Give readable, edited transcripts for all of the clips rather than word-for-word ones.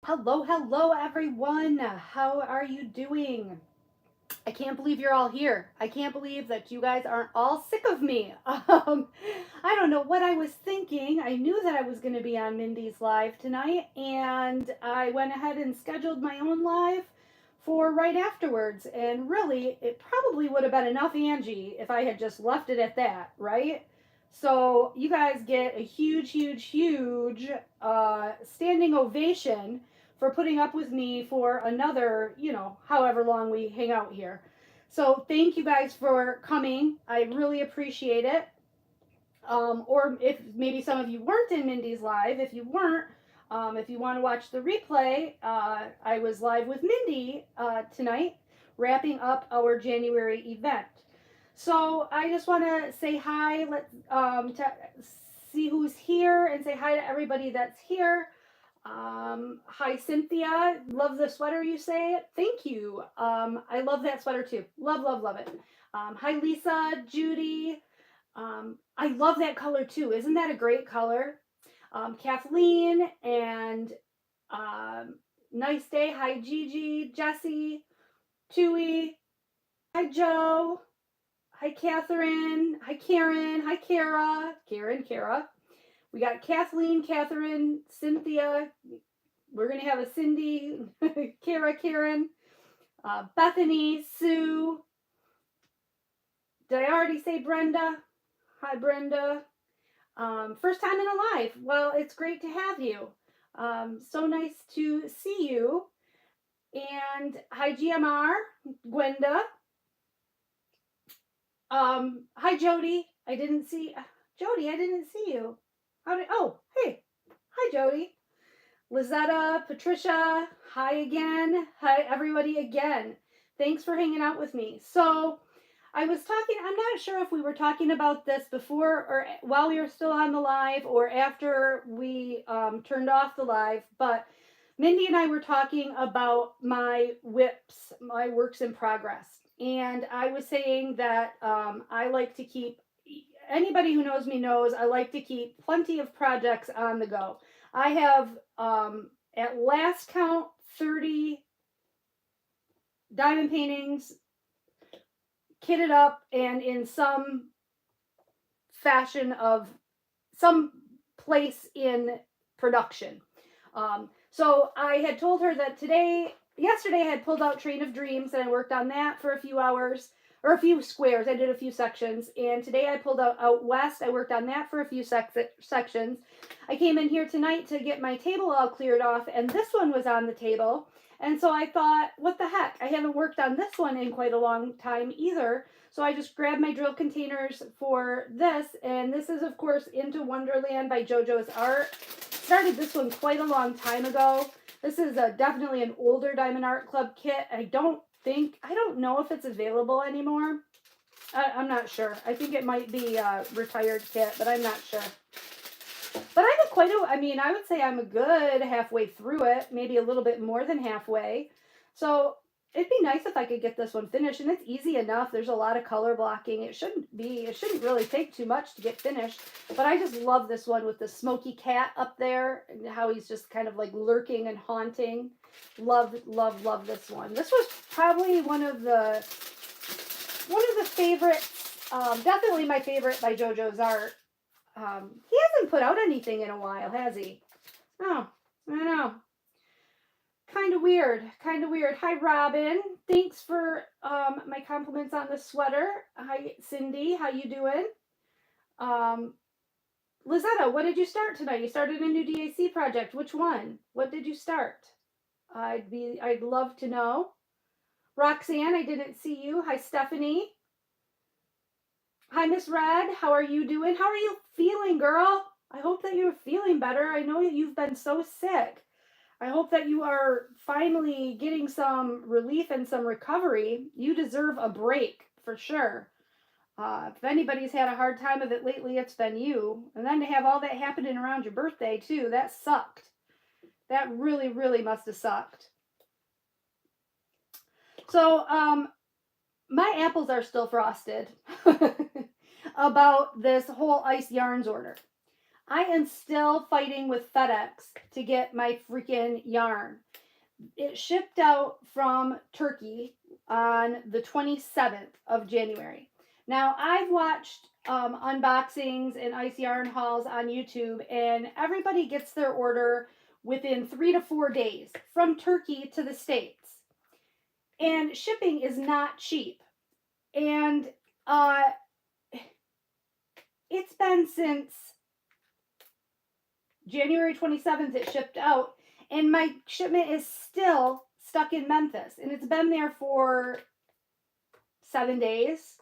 Hello, hello, everyone. How are you doing? I can't believe you're all here. I can't believe that you guys aren't all sick of me. I don't know what I was thinking. I knew that I was going to be on Mindy's live tonight, and I went ahead and scheduled my own live for right afterwards. And really, it probably would have been enough, Angie, if I had just left it at that, right? So you guys get a huge, huge, huge standing ovation for putting up with me for another, however long we hang out here. So thank you guys for coming. I really appreciate it. Or if maybe some of you weren't in Mindy's live, if you weren't, if you want to watch the replay, I was live with Mindy tonight, wrapping up our January event. So I just want to say hi. Let's to see who's here and say hi to everybody that's here. Hi Cynthia, love the sweater you say. Thank you. I love that sweater too. Love, love, love it. Hi Lisa, Judy. I love that color too. Isn't that a great color? Kathleen and nice day. Hi Gigi, Jesse, Tui. Hi Joe. Hi Catherine. Hi Karen. Hi Kara. Kara. We got Kathleen, Catherine, Cynthia. We're going to have a Cindy, Karen, Bethany, Sue. Did I already say Brenda? Hi, Brenda. First time in a live. Well, it's great to have you. So nice to see you. And hi, GMR, Gwenda. Hi, Jody. I didn't see you. Hey. Hi, Jody. Lizetta, Patricia, hi again. Hi, everybody again. Thanks for hanging out with me. So, I'm not sure if we were talking about this before or while we were still on the live or after we turned off the live, but Mindy and I were talking about my WIPs, my works in progress. And I was saying that I like to keep, anybody who knows me knows, I like to keep plenty of projects on the go. I have, at last count, 30 diamond paintings kitted up and in some fashion of some place in production. So I had told her that yesterday I had pulled out Train of Dreams and I worked on that for a few hours or a few squares. I did a few sections, and today I pulled out West. I worked on that for a few sections. I came in here tonight to get my table all cleared off, and this one was on the table. And so I thought, what the heck? I haven't worked on this one in quite a long time either. So I just grabbed my drill containers for this, and this is, of course, Into Wonderland by JoJo's Art. Started this one quite a long time ago. This is definitely an older Diamond Art Club kit. I don't know if it's available anymore. I'm not sure. I think it might be a retired kit, but I'm not sure. But I would say I'm a good halfway through it, maybe a little bit more than halfway. So it'd be nice if I could get this one finished, and it's easy enough. There's a lot of color blocking. It shouldn't really take too much to get finished, but I just love this one with the smoky cat up there and how he's just kind of like lurking and haunting. Love, love, love this one. This was probably one of the favorites, definitely my favorite by JoJo's Art. He hasn't put out anything in a while, has he? Oh, I don't know. Kind of weird. Hi, Robin. Thanks for my compliments on the sweater. Hi, Cindy. How you doing? Lizetta, what did you start tonight? You started a new DAC project. Which one? What did you start? I'd love to know. Roxanne, I didn't see you. Hi, Stephanie. Hi, Miss Red. How are you doing? How are you feeling, girl? I hope that you're feeling better. I know you've been so sick. I hope that you are finally getting some relief and some recovery. You deserve a break, for sure. If anybody's had a hard time of it lately, it's been you. And then to have all that happening around your birthday, too, that sucked. That really, really must have sucked. So, my apples are still frosted about this whole Ice Yarns order. I am still fighting with FedEx to get my freaking yarn. It shipped out from Turkey on the 27th of January. Now, I've watched unboxings and ice yarn hauls on YouTube, and everybody gets their order within 3 to 4 days from Turkey to the States. And shipping is not cheap. And it's been since January 27th it shipped out, and my shipment is still stuck in Memphis, and it's been there for 7 days.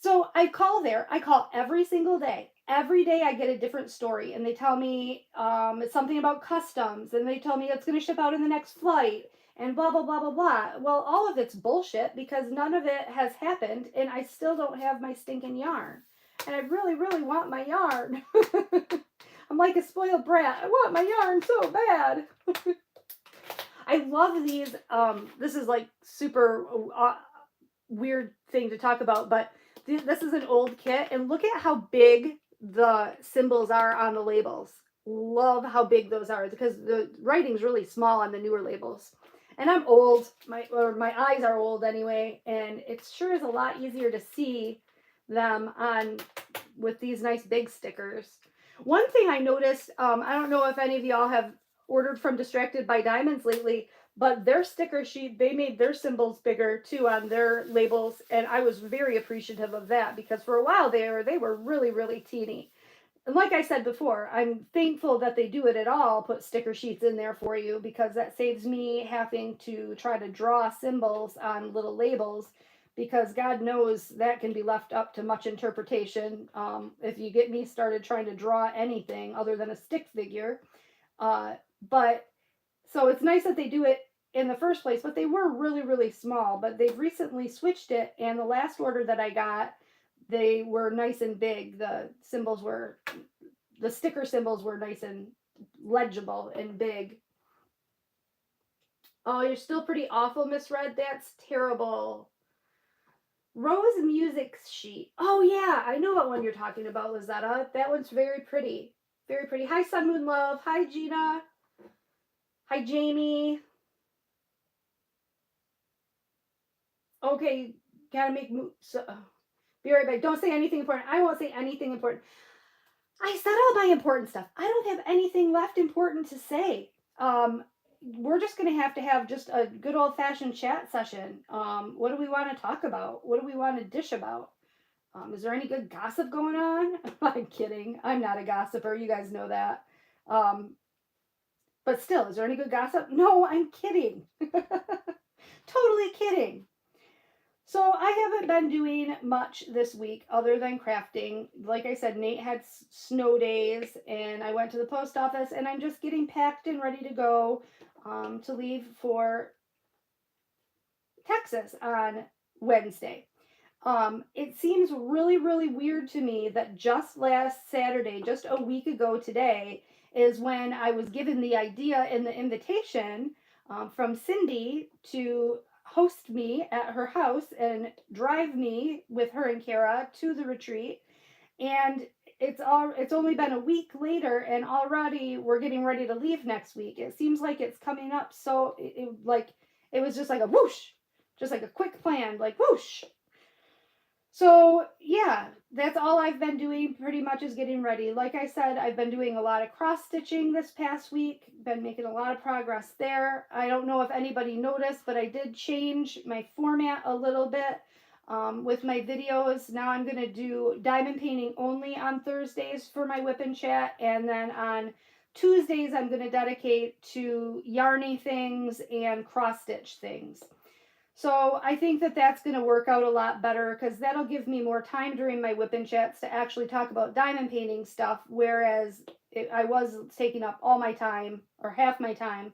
So I call every single day. Every day I get a different story, and they tell me it's something about customs, and they tell me it's going to ship out in the next flight, and blah, blah, blah, blah, blah. Well, all of it's bullshit because none of it has happened, and I still don't have my stinking yarn. And I really, really want my yarn. I'm like a spoiled brat. I want my yarn so bad. I love these. This is like super weird thing to talk about, but this is an old kit, and look at how big the symbols are on the labels. Love how big those are because the writing's really small on the newer labels. And I'm old. My eyes are old anyway, and it sure is a lot easier to see them on with these nice big stickers. One thing I noticed, I don't know if any of y'all have ordered from Distracted by Diamonds lately, but their sticker sheet, they made their symbols bigger too on their labels, and I was very appreciative of that because for a while they were really, really teeny. And like I said before, I'm thankful that they do it at all, put sticker sheets in there for you, because that saves me having to try to draw symbols on little labels, because God knows that can be left up to much interpretation. If you get me started trying to draw anything other than a stick figure. But so it's nice that they do it in the first place, but they were really, really small. But they've recently switched it, and the last order that I got, they were nice and big. The sticker symbols were nice and legible and big. Oh, you're still pretty awful, Miss Red. That's terrible. Rose music sheet. Oh yeah, I know what one you're talking about, Lizetta. That one's very pretty. Very pretty. Hi, Sun Moon Love. Hi, Gina. Hi, Jamie. Okay, gotta make moves. So, be right back. Don't say anything important. I won't say anything important. I said all my important stuff. I don't have anything left important to say. We're just going to have just a good old-fashioned chat session. What do we want to talk about? What do we want to dish about? Is there any good gossip going on? I'm kidding. I'm not a gossiper. You guys know that. But still, is there any good gossip? No, I'm kidding. Totally kidding. So I haven't been doing much this week other than crafting. Like I said, Nate had snow days, and I went to the post office, and I'm just getting packed and ready to go to leave for Texas on Wednesday. It seems really, really weird to me that just last Saturday, just a week ago today, is when I was given the idea and the invitation from Cindy to host me at her house and drive me with her and Kara to the retreat. And it's only been a week later, and already we're getting ready to leave next week. It seems like it's coming up, so it was just like a whoosh, just like a quick plan, like whoosh. So yeah, that's all I've been doing pretty much is getting ready. Like I said, I've been doing a lot of cross stitching this past week, been making a lot of progress there. I don't know if anybody noticed, but I did change my format a little bit with my videos. Now I'm going to do diamond painting only on Thursdays for my whip and chat, and then on Tuesdays I'm going to dedicate to yarny things and cross stitch things. So I think that that's going to work out a lot better because that'll give me more time during my whip and chats to actually talk about diamond painting stuff, whereas I was taking up all my time or half my time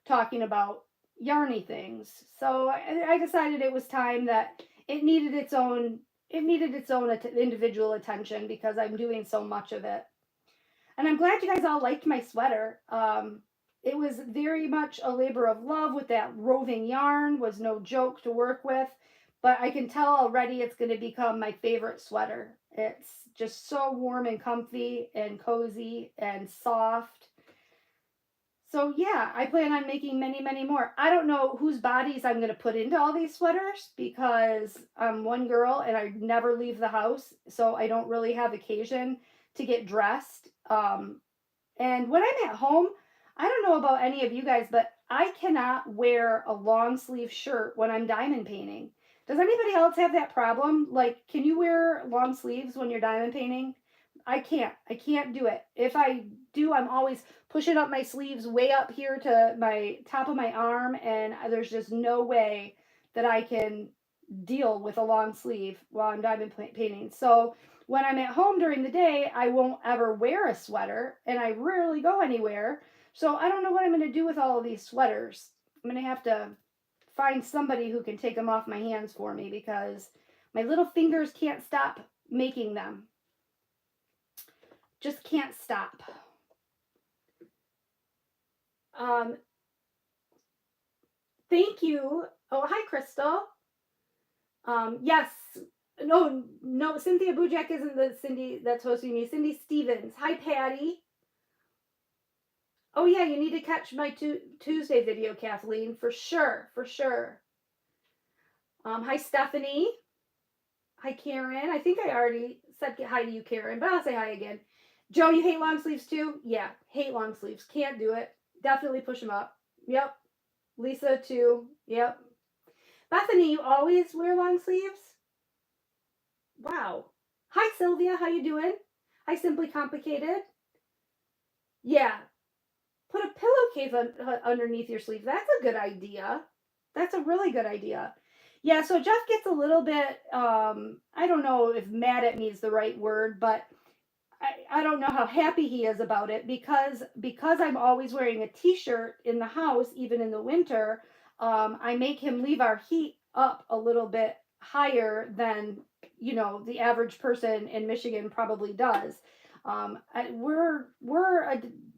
talking about yarny things. So I decided it was time that it needed its own individual attention because I'm doing so much of it. And I'm glad you guys all liked my sweater. It was very much a labor of love with that roving yarn, was no joke to work with, but I can tell already it's going to become my favorite sweater. It's just so warm and comfy and cozy and soft. So yeah, I plan on making many, many more. I don't know whose bodies I'm going to put into all these sweaters because I'm one girl and I never leave the house, so I don't really have occasion to get dressed. And when I'm at home, I don't know about any of you guys, but I cannot wear a long sleeve shirt when I'm diamond painting. Does anybody else have that problem? Like, can you wear long sleeves when you're diamond painting? I can't. I can't do it. If I do, I'm always pushing up my sleeves way up here to my top of my arm, and there's just no way that I can deal with a long sleeve while I'm diamond painting. So when I'm at home during the day, I won't ever wear a sweater, and I rarely go anywhere. So I don't know what I'm going to do with all of these sweaters. I'm going to have to find somebody who can take them off my hands for me because my little fingers can't stop making them. Just can't stop. Thank you. Oh, hi, Crystal. Yes. No, Cynthia Bujak isn't the Cindy that's hosting me. Cindy Stevens. Hi, Patty. Oh, yeah, you need to catch my Tuesday video, Kathleen, for sure, for sure. Hi, Stephanie. Hi, Karen. I think I already said hi to you, Karen, but I'll say hi again. Joe, you hate long sleeves too? Yeah, hate long sleeves. Can't do it. Definitely push them up. Yep. Lisa too. Yep. Bethany, you always wear long sleeves? Wow. Hi, Sylvia. How you doing? Hi, Simply Complicated. Yeah. Put a pillowcase underneath your sleeve. That's a good idea. That's a really good idea. Yeah, so Jeff gets a little bit, I don't know if mad at me is the right word, but I don't know how happy he is about it because I'm always wearing a t-shirt in the house, even in the winter. I make him leave our heat up a little bit higher than the average person in Michigan probably does. We're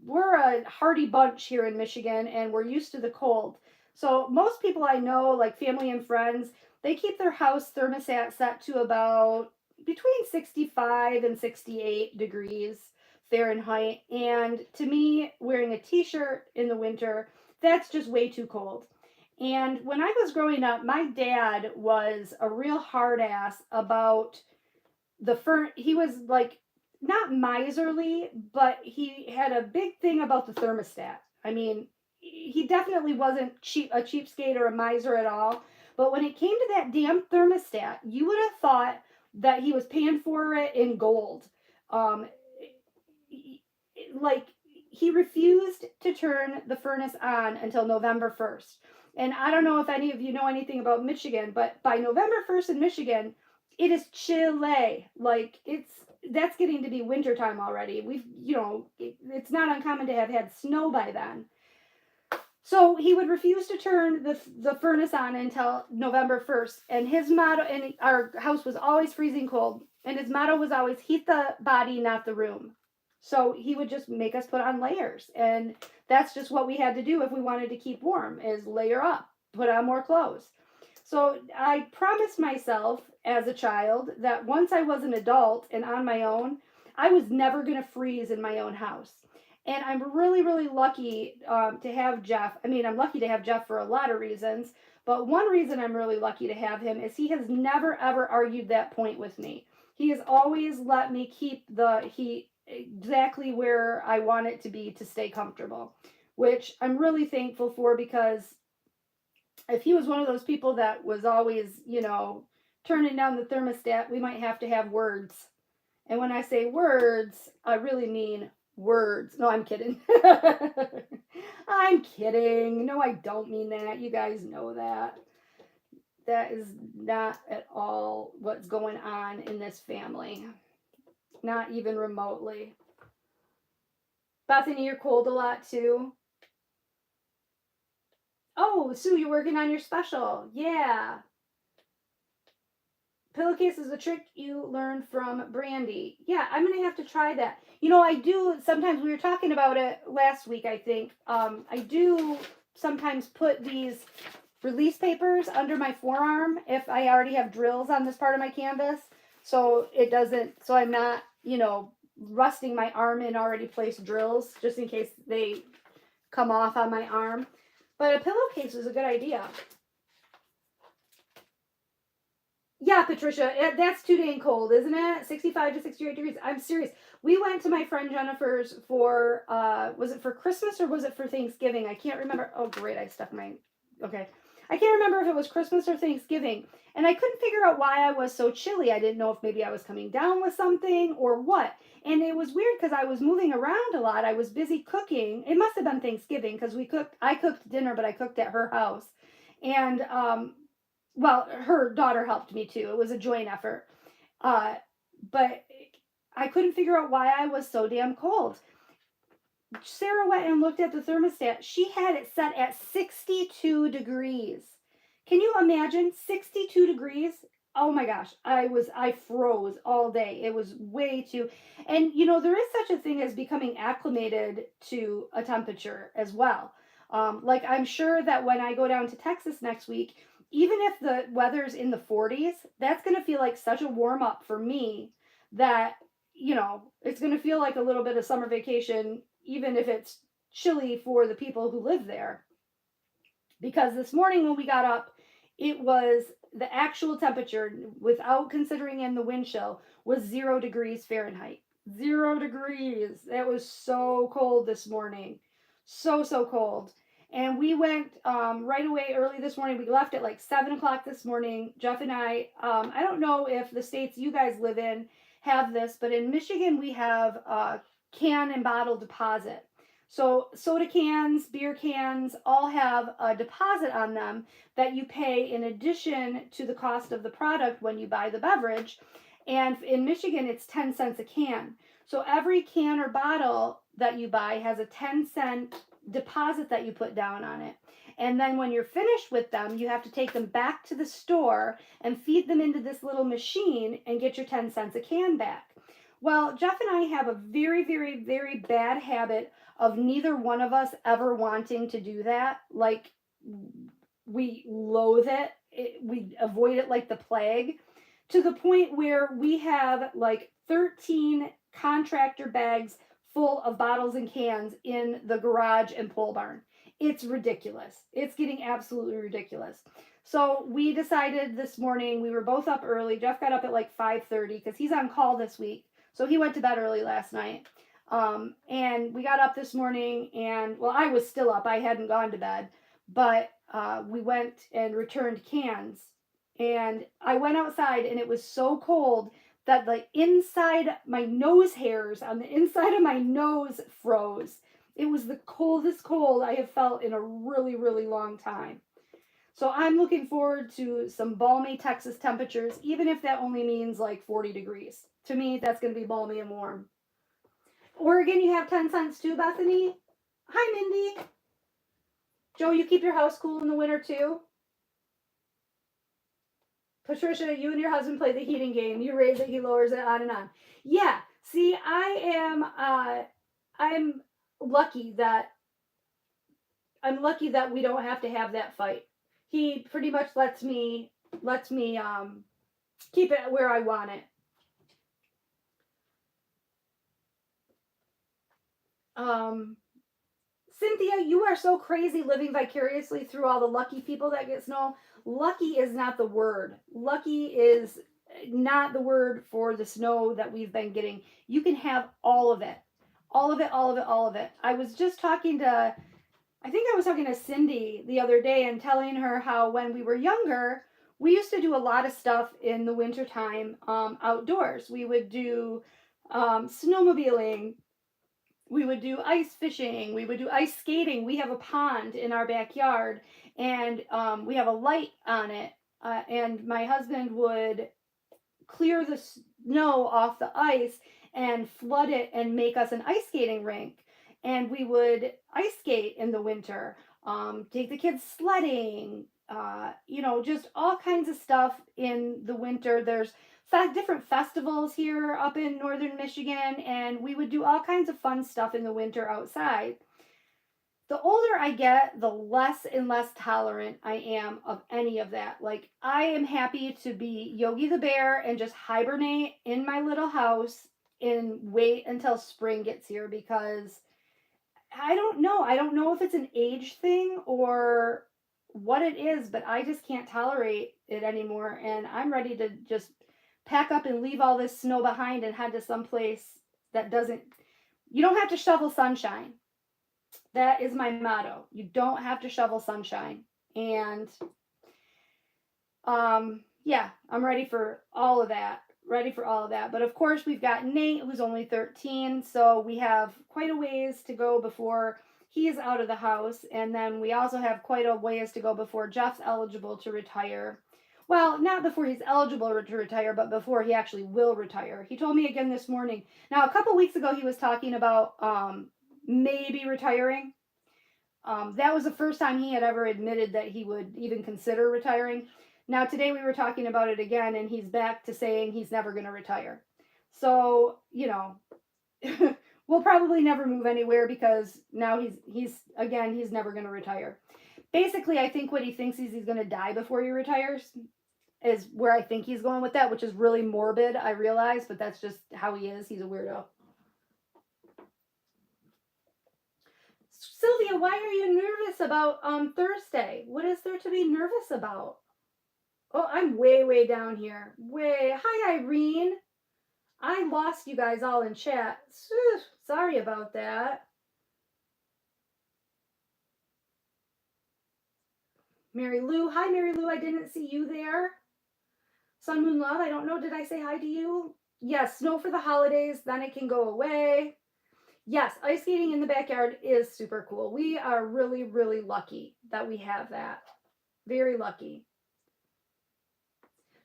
a hardy bunch here in Michigan, and we're used to the cold. So most people I know, like family and friends, they keep their house thermostat set to about between 65 and 68 degrees Fahrenheit. And to me, wearing a t-shirt in the winter, that's just way too cold. And when I was growing up, my dad was a real hard ass about he was like not miserly, but he had a big thing about the thermostat. I mean, he definitely wasn't a cheapskate or a miser at all. But when it came to that damn thermostat, you would have thought that he was paying for it in gold. Um, like he refused to turn the furnace on until November 1st. And I don't know if any of you know anything about Michigan, but by November 1st in Michigan, it is chilly. Like that's getting to be wintertime already. It's not uncommon to have had snow by then. So he would refuse to turn the furnace on until November 1st. And his motto, and our house was always freezing cold. And his motto was always heat the body, not the room. So he would just make us put on layers. And that's just what we had to do if we wanted to keep warm, is layer up, put on more clothes. So I promised myself as a child that once I was an adult and on my own, I was never going to freeze in my own house. And I'm really, really lucky to have Jeff. I mean, I'm lucky to have Jeff for a lot of reasons. But one reason I'm really lucky to have him is he has never, ever argued that point with me. He has always let me keep the heat exactly where I want it to be to stay comfortable, which I'm really thankful for, because if he was one of those people that was always, turning down the thermostat, we might have to have words. And when I say words, I really mean words. No, I'm kidding. I'm kidding. No, I don't mean that. You guys know that. That is not at all what's going on in this family. Not even remotely. Bethany, you're cold a lot too. Oh, Sue, you're working on your special. Yeah. Pillowcase is a trick you learned from Brandy. Yeah, I'm going to have to try that. I do sometimes, we were talking about it last week, I think. I do sometimes put these release papers under my forearm if I already have drills on this part of my canvas. so it doesn't, so I'm not, rusting my arm in already placed drills just in case they come off on my arm. But a pillowcase is a good idea. Yeah, Patricia, that's too dang cold, isn't it? 65 to 68 degrees. I'm serious. We went to my friend Jennifer's for, was it for Christmas or was it for Thanksgiving? I can't remember. Oh, great. I stuck my, okay. I can't remember if it was Christmas or Thanksgiving. And I couldn't figure out why I was so chilly. I didn't know if maybe I was coming down with something or what. And it was weird because I was moving around a lot. I was busy cooking. It must have been Thanksgiving because I cooked dinner, but I cooked at her house. And, well, her daughter helped me too. It was a joint effort. Uh, but I couldn't figure out why I was so damn cold. Sarah went and looked at the thermostat. She had it set at 62 degrees. Can you imagine 62 degrees? Oh my gosh, I froze all day. It was way too, and there is such a thing as becoming acclimated to a temperature as well. Like I'm sure that when I go down to Texas next week, even if the weather's in the 40s, that's going to feel like such a warm up for me that, it's going to feel like a little bit of summer vacation, even if it's chilly for the people who live there. Because this morning when we got up, it was the actual temperature, without considering in the wind chill, was 0 degrees Fahrenheit. 0 degrees. It was so cold this morning. So, so cold. And we went right away early this morning. We left at like 7 o'clock this morning. Jeff and I don't know if the states you guys live in have this, but in Michigan we have can and bottle deposit. So soda cans, beer cans, all have a deposit on them that you pay in addition to the cost of the product when you buy the beverage. And in Michigan, it's 10 cents a can. So every can or bottle that you buy has a 10-cent deposit that you put down on it. And then when you're finished with them, you have to take them back to the store and feed them into this little machine and get your 10 cents a can back. Well, Jeff and I have a very, very, very bad habit of neither one of us ever wanting to do that. Like, we loathe it. We avoid it like the plague, to the point where we have like 13 contractor bags full of bottles and cans in the garage and pole barn. It's ridiculous. It's getting absolutely ridiculous. So we decided this morning, we were both up early. Jeff got up at like 5:30 because he's on call this week. So he went to bed early last night. And we got up this morning and, well, I was still up. I hadn't gone to bed, but we went and returned cans. And I went outside and it was so cold that the inside, my nose hairs on the inside of my nose froze. It was the coldest cold I have felt in a really, really long time. So I'm looking forward to some balmy Texas temperatures, even if that only means like 40 degrees. To me, that's going to be balmy and warm. Oregon, you have 10 cents too, Bethany? Hi, Mindy. Joe, you keep your house cool in the winter too? Patricia, you and your husband play the heating game. You raise it, he lowers it, on and on. Yeah, see, I'm lucky that we don't have to have that fight. He pretty much lets me keep it where I want it. Cynthia, you are so crazy living vicariously through all the lucky people that get snow. Lucky is not the word. Lucky is not the word for the snow that we've been getting. You can have all of it. All of it, all of it, all of it. I was talking to Cindy the other day and telling her how when we were younger, we used to do a lot of stuff in the wintertime outdoors. We would do snowmobiling. We would do ice fishing. We would do ice skating. We have a pond in our backyard, and we have a light on it. And my husband would clear the snow off the ice and flood it and make us an ice skating rink. And we would ice skate in the winter, take the kids sledding, just all kinds of stuff in the winter. There's different festivals here up in northern Michigan, and we would do all kinds of fun stuff in the winter outside. the older I get, the less and less tolerant I am of any of that. Like, I am happy to be Yogi the Bear and just hibernate in my little house and wait until spring gets here, because I don't know. I don't know if it's an age thing or what it is, but I just can't tolerate it anymore. And I'm ready to just pack up and leave all this snow behind and head to someplace that doesn't, you don't have to shovel sunshine. That is my motto. You don't have to shovel sunshine. And yeah, I'm ready for all of that. Ready for all of that. But of course, we've got Nate, who's only 13, so we have quite a ways to go before he's out of the house. And then we also have quite a ways to go before Jeff's eligible to retire. Well, not before he's eligible to retire, but before he actually will retire. He told me again this morning. Now, a couple weeks ago, he was talking about maybe retiring. That was the first time he had ever admitted that he would even consider retiring. Now, today we were talking about it again, and he's back to saying he's never going to retire. So, you know, we'll probably never move anywhere, because now he's never going to retire. Basically, I think what he thinks is he's going to die before he retires is where I think he's going with that, which is really morbid, I realize, but that's just how he is. He's a weirdo. Sylvia, why are you nervous about Thursday? What is there to be nervous about? Oh, I'm way down here. Hi, Irene. I lost you guys all in chat. Sorry about that. Mary Lou. Hi, Mary Lou. I didn't see you there. Sun Moon Love. I don't know. Did I say hi to you? Yes, snow for the holidays. Then it can go away. Yes, ice skating in the backyard is super cool. We are really lucky that we have that. Very lucky.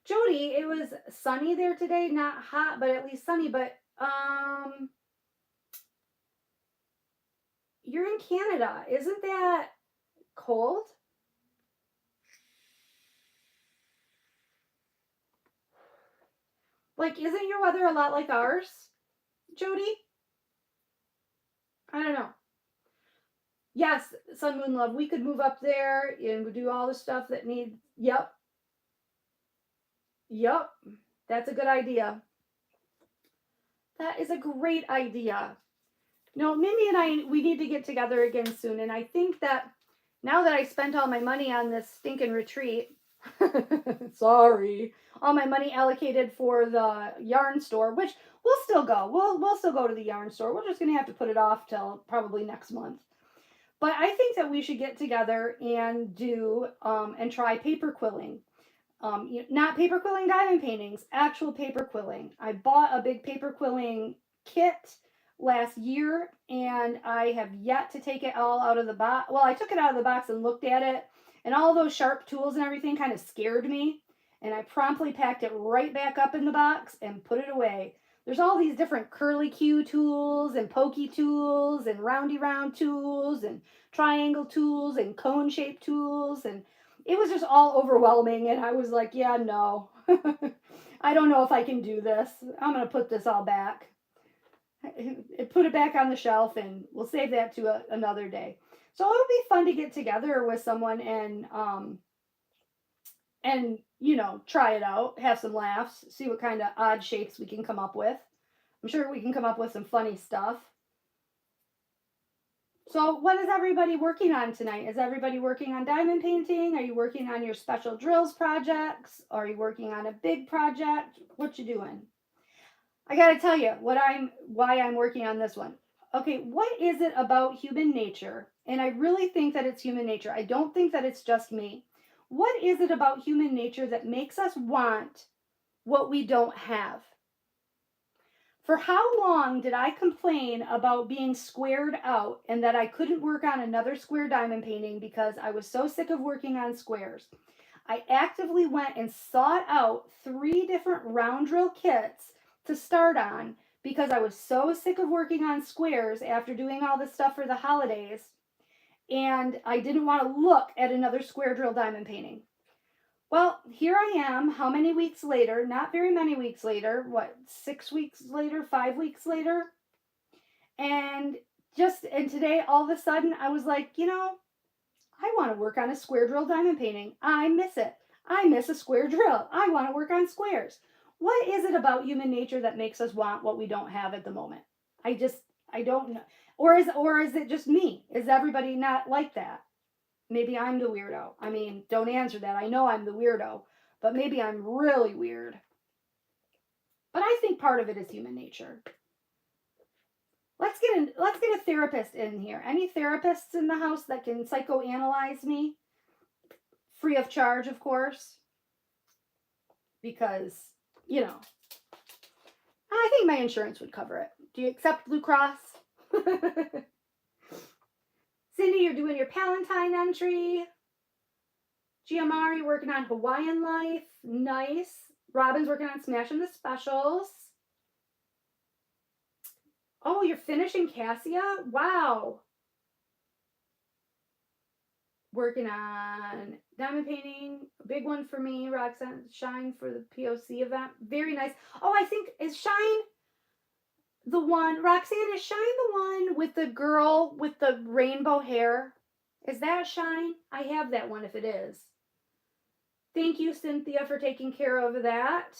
Jody, it was sunny there today. Not hot, but at least sunny. But you're in Canada. Isn't that cold? Like, isn't your weather a lot like ours, Jody? I don't know. Yes, Sun Moon Love, we could move up there and do all the stuff that needs. Yep. That's a good idea. That is a great idea. No, Mindy and I, we need to get together again soon. And I think that now that I spent all my money on this stinking retreat, sorry, all my money allocated for the yarn store, which we'll still go. We'll still go to the yarn store. We're just going to have to put it off till probably next month. But I think that we should get together and do and try paper quilling. Not paper quilling diamond paintings, actual paper quilling. I bought a big paper quilling kit last year, and I have yet to take it all out of the box. Well, I took it out of the box and looked at it, and all those sharp tools and everything kind of scared me, and I promptly packed it right back up in the box and put it away. There's all these different curly Q tools and pokey tools and roundy round tools and triangle tools and cone shaped tools, and it was just all overwhelming, and I was like, yeah, no. I don't know if I can do this. I'm going to put this all back. Put it back on the shelf, and we'll save that to another day. So it'll be fun to get together with someone and you know, try it out, have some laughs, see what kind of odd shapes we can come up with. I'm sure we can come up with some funny stuff. So what is everybody working on tonight? Is everybody working on diamond painting? Are you working on your special drills projects? Are you working on a big project? What you doing? I got to tell you why I'm working on this one. Okay, what is it about human nature? And I really think that it's human nature. I don't think that it's just me. What is it about human nature that makes us want what we don't have? For how long did I complain about being squared out and that I couldn't work on another square diamond painting because I was so sick of working on squares? I actively went and sought out 3 different round drill kits to start on because I was so sick of working on squares after doing all this stuff for the holidays, and I didn't want to look at another square drill diamond painting. Well, here I am, how many weeks later? Not very many weeks later. What, 6 weeks later? 5 weeks later? And And today, all of a sudden, I was like, I want to work on a square drill diamond painting. I miss it. I miss a square drill. I want to work on squares. What is it about human nature that makes us want what we don't have at the moment? I don't know. Or is it just me? Is everybody not like that? Maybe I'm the weirdo. I mean, don't answer that. I know I'm the weirdo, but maybe I'm really weird. But I think part of it is human nature. Let's get a therapist in here. Any therapists in the house that can psychoanalyze me? Free of charge, of course. Because, I think my insurance would cover it. Do you accept Blue Cross? Cindy, you're doing your Palantine entry. GMR, you're working on Hawaiian Life. Nice. Robin's working on Smashing the Specials. Oh, you're finishing Cassia? Wow. Working on diamond painting. A big one for me. Roxanne Shine for the POC event. Very nice. Oh, I think, is Shine the one? Roxanne, is Shine the one with the girl with the rainbow hair? Is that Shine? I have that one if it is. Thank you, Cynthia, for taking care of that.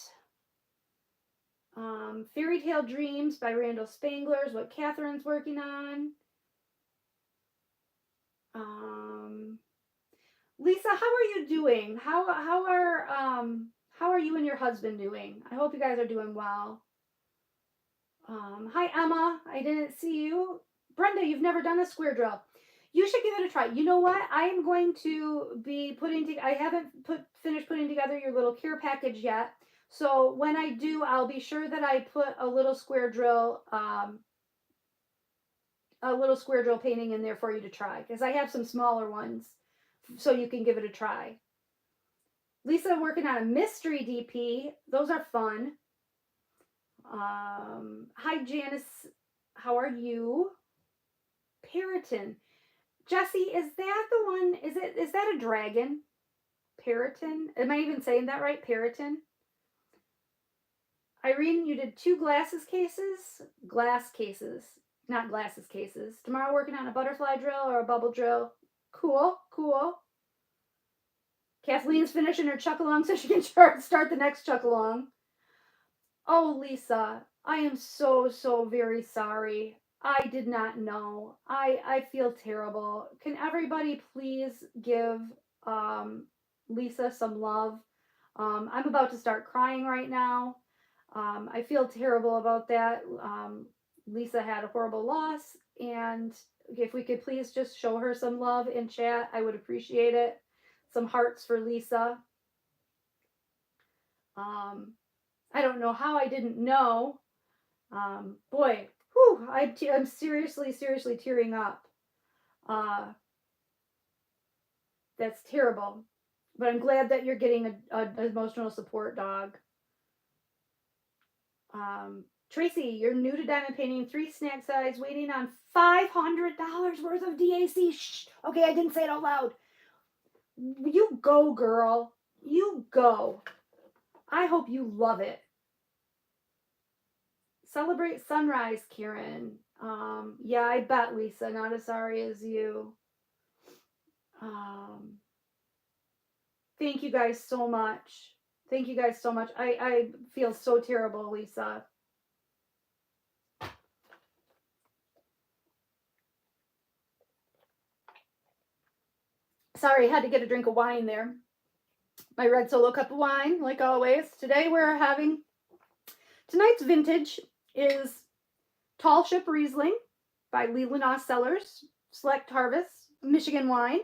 Fairy Tale Dreams by Randall Spangler is what Catherine's working on. Lisa, how are you doing? How are you and your husband doing? I hope you guys are doing well. Hi Emma, I didn't see you. Brenda, you've never done a square drill. You should give it a try. You know what? I am going to be I haven't finished putting together your little care package yet. So when I do, I'll be sure that I put a little square drill painting in there for you to try, because I have some smaller ones so you can give it a try. Lisa working on a mystery DP. Those are fun. Hi Janice, how are you? Periton. Jesse, is that the one? Is that a dragon? Periton? Am I even saying that right? Periton? Irene, you did 2 glass cases, not glasses cases. Tomorrow working on a butterfly drill or a bubble drill. Cool. Kathleen's finishing her chuck-along so she can start the next chuck-along. Oh, Lisa, I am so, so very sorry. I did not know. I feel terrible. Can everybody please give Lisa some love? I'm about to start crying right now. I feel terrible about that. Lisa had a horrible loss, and if we could please just show her some love in chat, I would appreciate it. Some hearts for Lisa. I don't know how I didn't know. Boy, whew, I'm seriously tearing up. That's terrible. But I'm glad that you're getting an emotional support dog. Tracy, you're new to diamond painting, 3 snack size, waiting on $500 worth of DAC. Shh. Okay, I didn't say it out loud. You go, girl. You go. I hope you love it. Celebrate sunrise, Karen. Yeah, I bet, Lisa. Not as sorry as you. Thank you guys so much. Thank you guys so much. I feel so terrible, Lisa. Sorry, I had to get a drink of wine there. My red Solo cup of wine, like always. Today we're having, tonight's vintage is Tall Ship Riesling by Leelanau Cellars, Select Harvest, Michigan wine.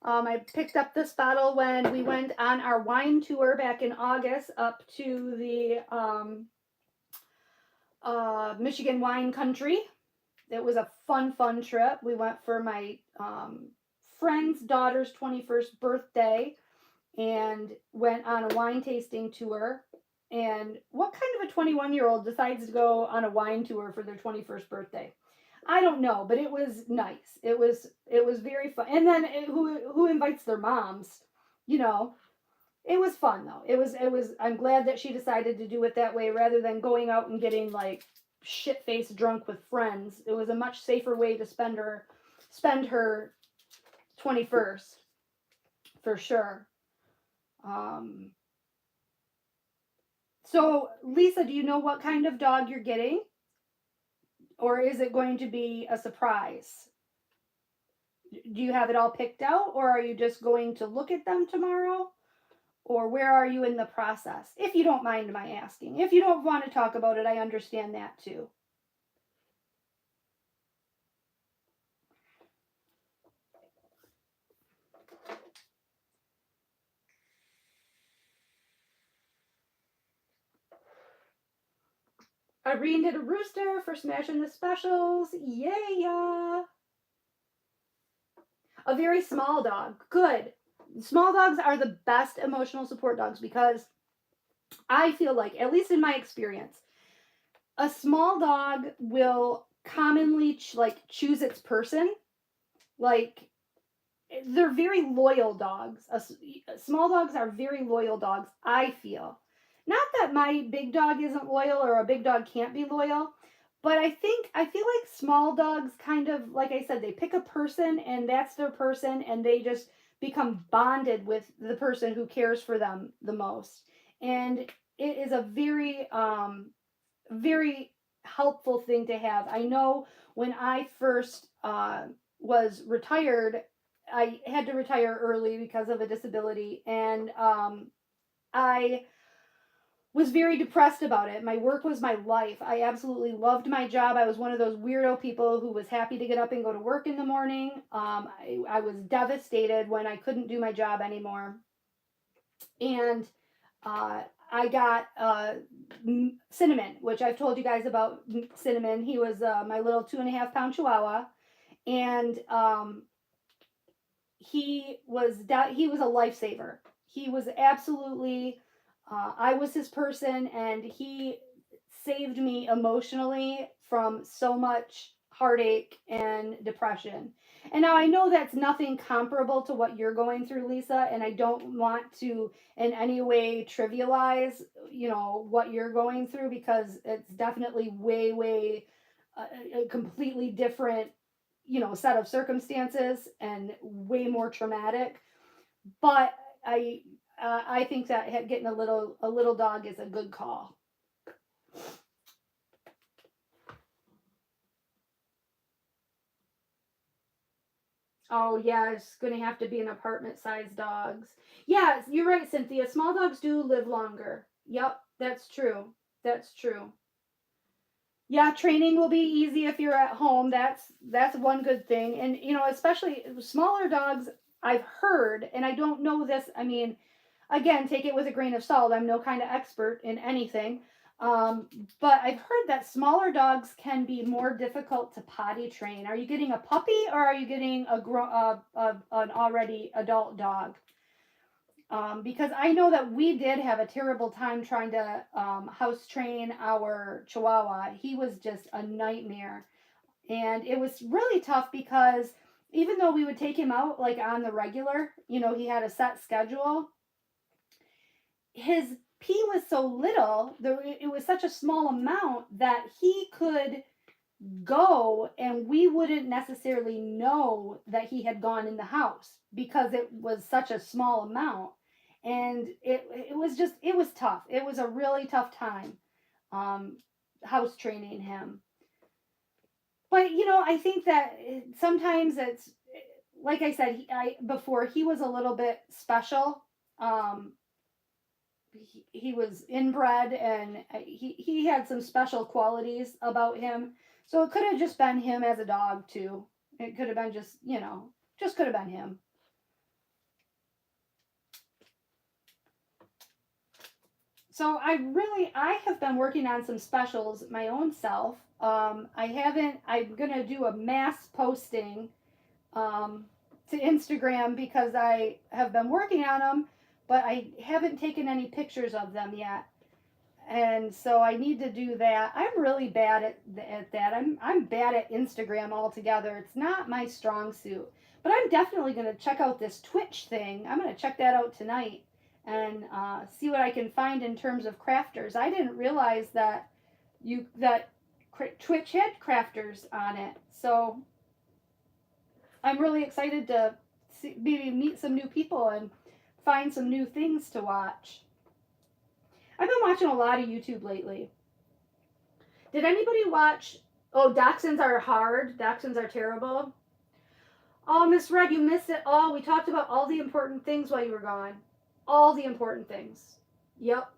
I picked up this bottle when we went on our wine tour back in August up to the Michigan wine country. It was a fun trip. We went for my friend's daughter's 21st birthday and went on a wine tasting tour. And what kind of a 21-year-old decides to go on a wine tour for their 21st birthday? I don't know, but it was nice. It was very fun. And then who invites their moms? It was fun though. It was I'm glad that she decided to do it that way rather than going out and getting like shit-faced drunk with friends. It was a much safer way to spend her 21st, for sure. So, Lisa, do you know what kind of dog you're getting? Or is it going to be a surprise? Do you have it all picked out, or are you just going to look at them tomorrow? Or where are you in the process? If you don't mind my asking. If you don't want to talk about it, I understand that too. Irene did a rooster for smashing the specials. Yeah. A very small dog. Good. Small dogs are the best emotional support dogs because I feel like, at least in my experience, a small dog will commonly choose its person. Like, they're very loyal dogs. Small dogs are very loyal dogs, I feel. Not that my big dog isn't loyal or a big dog can't be loyal, but I feel like small dogs kind of, like I said, they pick a person and that's their person, and they just become bonded with the person who cares for them the most. And it is a very helpful thing to have. I know when I first was retired, I had to retire early because of a disability, and I was very depressed about it. My work was my life. I absolutely loved my job. I was one of those weirdo people who was happy to get up and go to work in the morning. I was devastated when I couldn't do my job anymore. And I got Cinnamon, which I've told you guys about. Cinnamon. He was my little 2.5 pound Chihuahua, and he was a lifesaver. He was absolutely. I was his person, and he saved me emotionally from so much heartache and depression. And now I know that's nothing comparable to what you're going through, Lisa, and I don't want to in any way trivialize, what you're going through, because it's definitely way a completely different, set of circumstances and way more traumatic. But I think that getting a little dog is a good call. Oh, yeah, it's going to have to be an apartment-sized dogs. Yes, you're right, Cynthia. Small dogs do live longer. Yep, that's true. That's true. Yeah, training will be easy if you're at home. That's one good thing. And especially smaller dogs, I've heard, and I don't know this. I mean, again, take it with a grain of salt. I'm no kind of expert in anything. But I've heard that smaller dogs can be more difficult to potty train. Are you getting a puppy, or are you getting an already adult dog? Because I know that we did have a terrible time trying to house train our Chihuahua. He was just a nightmare. And it was really tough because even though we would take him out like on the regular, he had a set schedule, his pee was so little, it was such a small amount that he could go and we wouldn't necessarily know that he had gone in the house because it was such a small amount. And it was tough. It was a really tough time um, house training him. But I think that sometimes it's like I said, before, he was a little bit special. Um, he was inbred, and he had some special qualities about him. So it could have just been him as a dog too. It could have been just could have been him. So I have been working on some specials my own self. I'm gonna do a mass posting to Instagram because I have been working on them, but I haven't taken any pictures of them yet. And so I need to do that. I'm really bad at that. I'm bad at Instagram altogether. It's not my strong suit. But I'm definitely going to check out this Twitch thing. I'm going to check that out tonight and see what I can find in terms of crafters. I didn't realize that Twitch Headcrafters on it. So I'm really excited to maybe meet some new people and find some new things to watch. I've been watching a lot of YouTube lately. Did anybody watch? Oh, dachshunds are hard. Dachshunds are terrible. Oh, Miss Red, you missed it all. We talked about all the important things while you were gone. All the important things. Yep.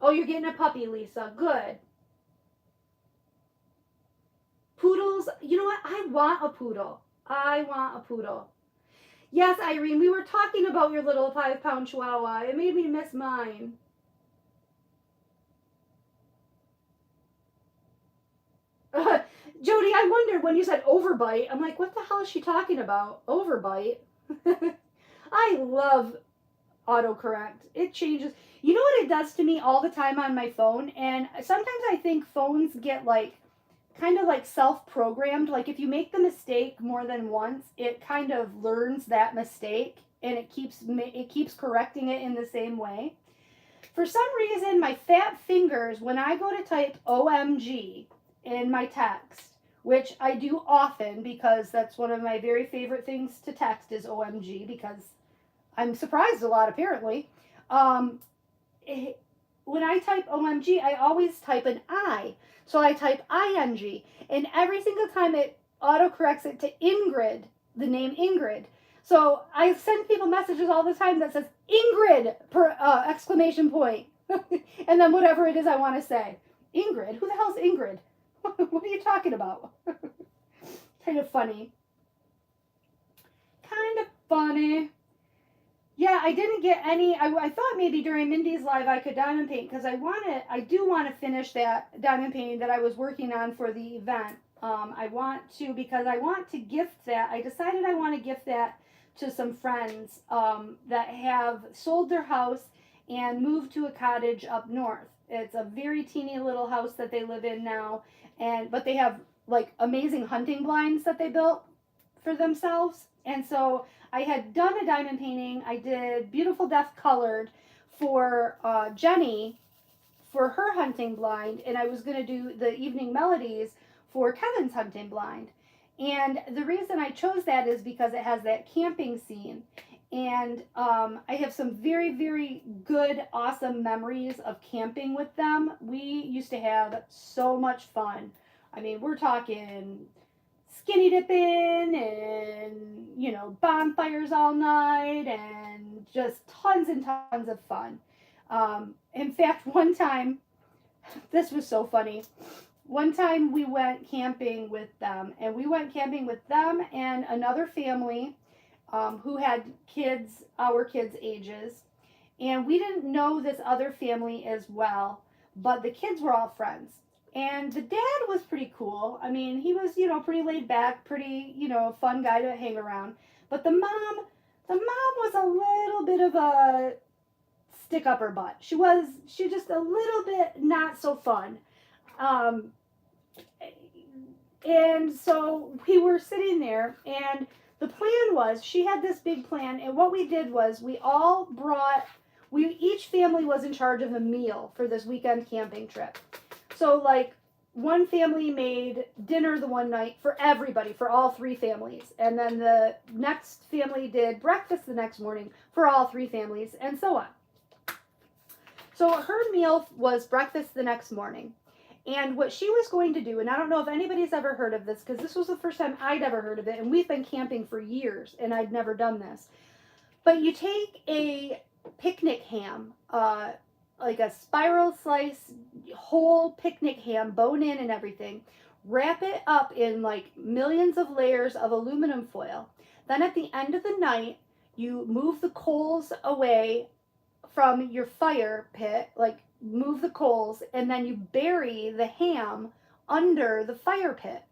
Oh, you're getting a puppy, Lisa. Good. Poodles, you know what? I want a poodle. I want a poodle. Yes, Irene, we were talking about your little 5-pound chihuahua. It made me miss mine. Jody, I wondered when you said overbite. I'm like, what the hell is she talking about? Overbite? I love autocorrect. It changes. You know what it does to me all the time on my phone? And sometimes I think phones get like kind of like self-programmed. Like if you make the mistake more than once, it kind of learns that mistake and it keeps correcting it in the same way. For some reason, my fat fingers, when I go to type OMG in my text, which I do often because that's one of my very favorite things to text is OMG, because I'm surprised a lot apparently. When I type OMG, I always type an I. So I type ING, and every single time it autocorrects it to Ingrid, the name Ingrid. So I send people messages all the time that says Ingrid exclamation point, and then whatever it is I want to say. Ingrid? Who the hell's Ingrid? What are you talking about? Kind of funny. Kind of funny. Yeah, I didn't get any. I thought maybe during Mindy's live I could diamond paint because I do want to finish that diamond painting that I was working on for the event. I want to, because I want to gift that. I decided I want to gift that to some friends that have sold their house and moved to a cottage up north. It's a very teeny little house that they live in now, but they have like amazing hunting blinds that they built for themselves. And so I had done a diamond painting. I did Beautiful Death Colored for Jenny for her hunting blind, and I was going to do the Evening Melodies for Kevin's hunting blind. And the reason I chose that is because it has that camping scene. And I have some very, very good, awesome memories of camping with them. We used to have so much fun. I mean, we're talking skinny dipping and, you know, bonfires all night and just tons and tons of fun. In fact, one time, this was so funny. One time we went camping with them, and another family who had kids, our kids' ages, and we didn't know this other family as well, but the kids were all friends. And the dad was pretty cool. I mean, he was, you know, pretty laid back, pretty, you know, fun guy to hang around. But the mom was a little bit of a stick up her butt. She just a little bit not so fun. And so we were sitting there, and the plan was, she had this big plan, and what we did was each family was in charge of a meal for this weekend camping trip. So like one family made dinner the one night for everybody, for all three families. And then the next family did breakfast the next morning for all three families, and so on. So her meal was breakfast the next morning. And what she was going to do, and I don't know if anybody's ever heard of this, because this was the first time I'd ever heard of it, and we've been camping for years, and I'd never done this. But you take a picnic ham, like a spiral slice, whole picnic ham, bone in and everything, wrap it up in like millions of layers of aluminum foil. Then at the end of the night, you move the coals away from your fire pit, like move the coals, and then you bury the ham under the fire pit.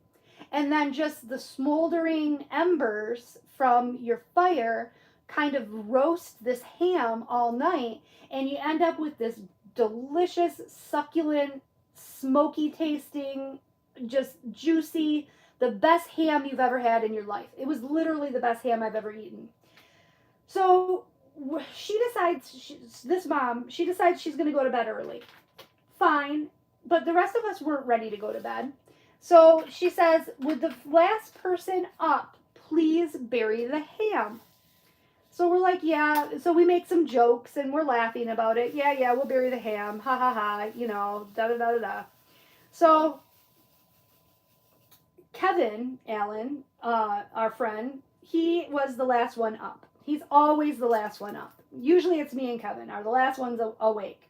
And then just the smoldering embers from your fire kind of roast this ham all night, and you end up with this delicious, succulent, smoky tasting, just juicy, the best ham you've ever had in your life. It was literally the best ham I've ever eaten. So she decides, this mom, she decides she's going to go to bed early. Fine. But the rest of us weren't ready to go to bed. So she says, would the last person up please bury the ham? So we're like, yeah. So we make some jokes and we're laughing about it. Yeah, we'll bury the ham. Ha ha ha. You know, da da da da da. So Kevin Allen, our friend, he was the last one up. He's always the last one up. Usually it's me and Kevin are the last ones awake.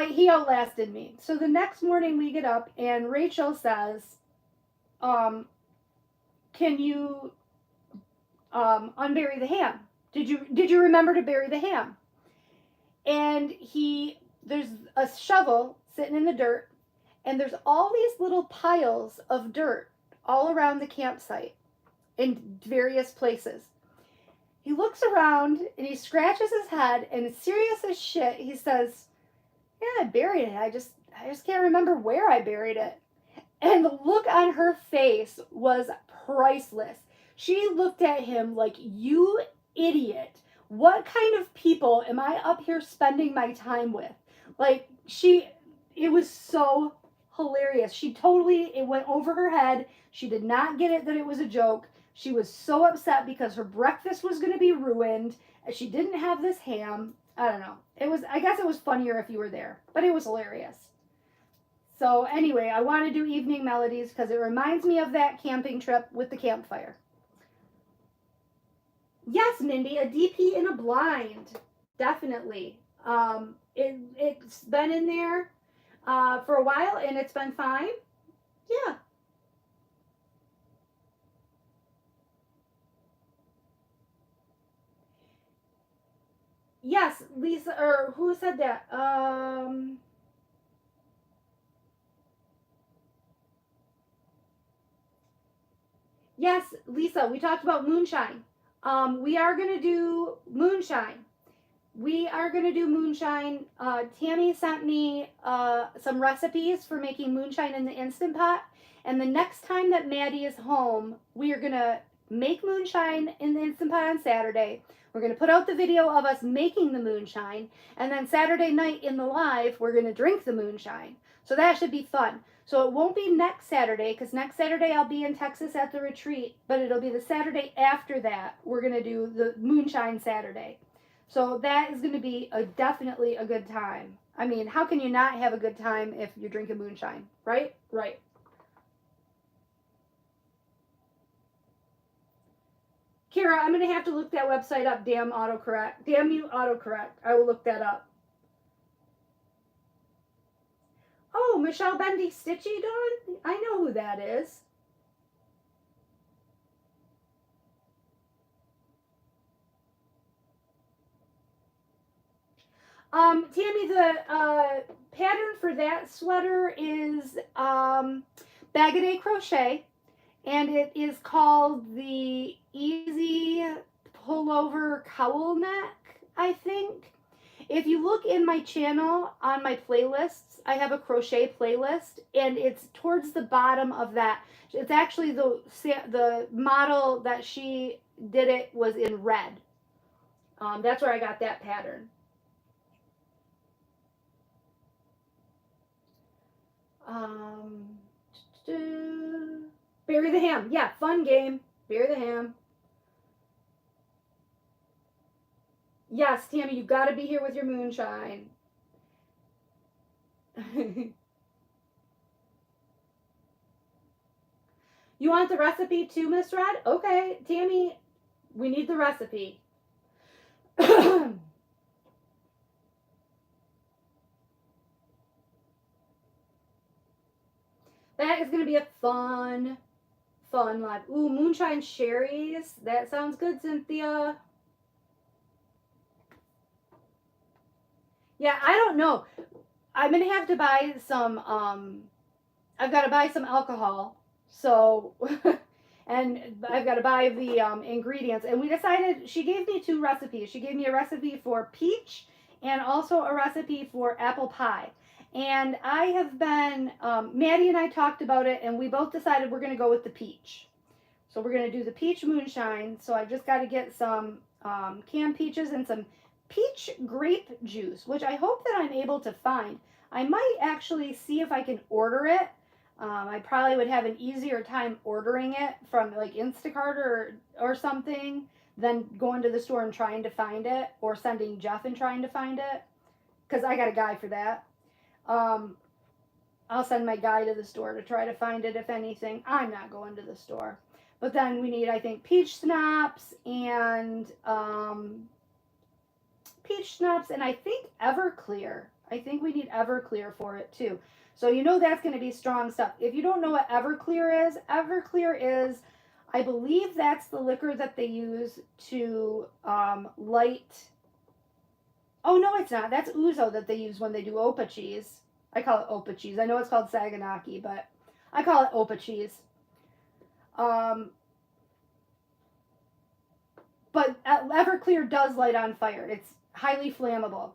He outlasted me. So the next morning we get up and Rachel says, can you unbury the ham? Did you remember to bury the ham? And there's a shovel sitting in the dirt, and there's all these little piles of dirt all around the campsite in various places. He looks around and he scratches his head, and serious as shit, he says, yeah, I buried it. I just can't remember where I buried it. And the look on her face was priceless. She looked at him like, you idiot. What kind of people am I up here spending my time with? Like, it was so hilarious. It went over her head. She did not get it that it was a joke. She was so upset because her breakfast was going to be ruined. She didn't have this ham. I don't know. I guess it was funnier if you were there, but it was hilarious. So anyway, I want to do evening melodies because it reminds me of that camping trip with the campfire. Yes, Mindy, a DP in a blind. Definitely. It's been in there for a while and it's been fine. Yeah. Yes, Lisa, or who said that? Yes, Lisa, we talked about moonshine. We are going to do moonshine. Tammy sent me some recipes for making moonshine in the Instant Pot. And the next time that Maddie is home, we are going to make moonshine in the Instant Pot on Saturday. We're going to put out the video of us making the moonshine. And then Saturday night in the live, we're going to drink the moonshine. So that should be fun. So it won't be next Saturday, because next Saturday I'll be in Texas at the retreat. But it'll be the Saturday after that. We're going to do the moonshine Saturday. So that is going to be definitely a good time. I mean, how can you not have a good time if you're drinking moonshine, right? Right. Kara, I'm going to have to look that website up, damn autocorrect. Damn you, autocorrect. I will look that up. Oh, Michelle Bendy Stitchy Dawn? I know who that is. Tammy, the pattern for that sweater is Bag-O-Day Crochet, and it is called the Easy Pullover Cowl Neck, I think. If you look in my channel on my playlists, I have a crochet playlist, and it's towards the bottom of that. It's actually the model that she did it was in red. That's where I got that pattern. Bury the ham. Yeah, fun game. Bury the ham. Yes, Tammy, you got to be here with your moonshine. You want the recipe too, Miss Red? Okay, Tammy, we need the recipe. That is going to be a fun live. Ooh, moonshine cherries. That sounds good, Cynthia. Yeah, I don't know. I'm going to have to buy some, I've got to buy some alcohol. So, and I've got to buy the ingredients. And we decided, she gave me 2 recipes. She gave me a recipe for peach and also a recipe for apple pie. And I have been, Maddie and I talked about it, and we both decided we're going to go with the peach. So we're going to do the peach moonshine. So I just got to get some canned peaches and some peach grape juice, which I hope that I'm able to find. I might actually see if I can order it. I probably would have an easier time ordering it from like Instacart or something than going to the store and trying to find it, or sending Jeff and trying to find it, because I got a guy for that. I'll send my guy to the store to try to find it if anything. I'm not going to the store. But then we need, I think, peach schnapps and I think Everclear. I think we need Everclear for it too. So you know that's going to be strong stuff. If you don't know what Everclear is, I believe that's the liquor that they use to light. Oh, no, it's not. That's ouzo that they use when they do Opa cheese. I call it Opa cheese. I know it's called Saganaki, but I call it Opa cheese. But Everclear does light on fire. It's highly flammable.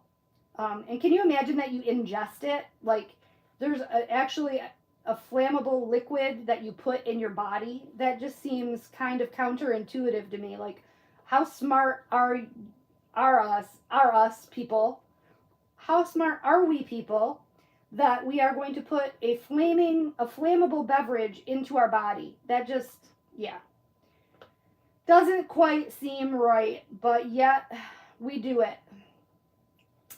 And can you imagine that you ingest it? Like, there's actually a flammable liquid that you put in your body. That just seems kind of counterintuitive to me. Like, how smart are us people? How smart are we people that we are going to put a flammable beverage into our body? That just, yeah, doesn't quite seem right, but yet we do it.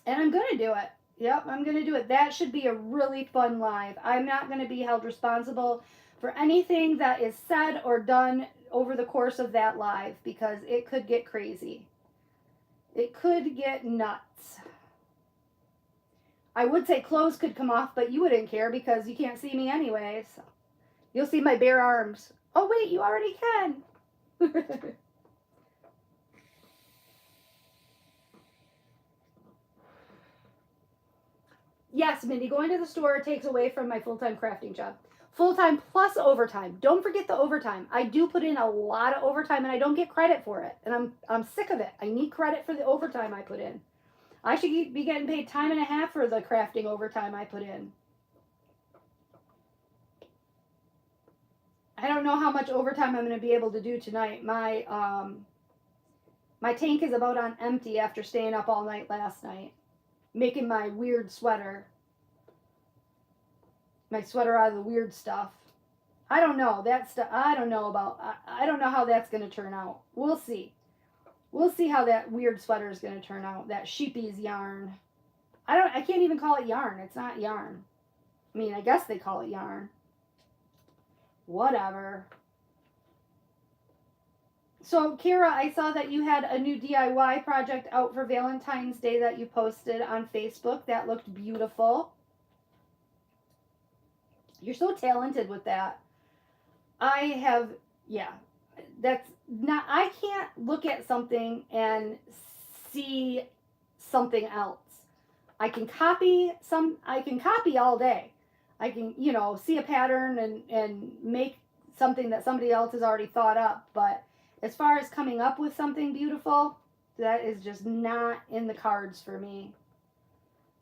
And I'm going to do it. Yep, I'm going to do it. That should be a really fun live. I'm not going to be held responsible for anything that is said or done over the course of that live, because it could get crazy. It could get nuts. I would say clothes could come off, but you wouldn't care because you can't see me anyway. So you'll see my bare arms. Oh, wait, you already can. Yes, Mindy, going to the store takes away from my full-time crafting job. Full-time plus overtime. Don't forget the overtime. I do put in a lot of overtime and I don't get credit for it. And I'm sick of it. I need credit for the overtime I put in. I should be getting paid time and a half for the crafting overtime I put in. I don't know how much overtime I'm going to be able to do tonight. My tank is about on empty after staying up all night last night, making my weird sweater. My sweater out of the weird stuff. I don't know. That stuff, I don't know about. I don't know how that's going to turn out. We'll see. We'll see how that weird sweater is going to turn out. That sheepy's yarn. I can't even call it yarn. It's not yarn. I mean, I guess they call it yarn. Whatever. So, Kara, I saw that you had a new DIY project out for Valentine's Day that you posted on Facebook. That looked beautiful. You're so talented with that. That's not, I can't look at something and see something else. I can copy all day. I can, see a pattern and make something that somebody else has already thought up. But as far as coming up with something beautiful, that is just not in the cards for me.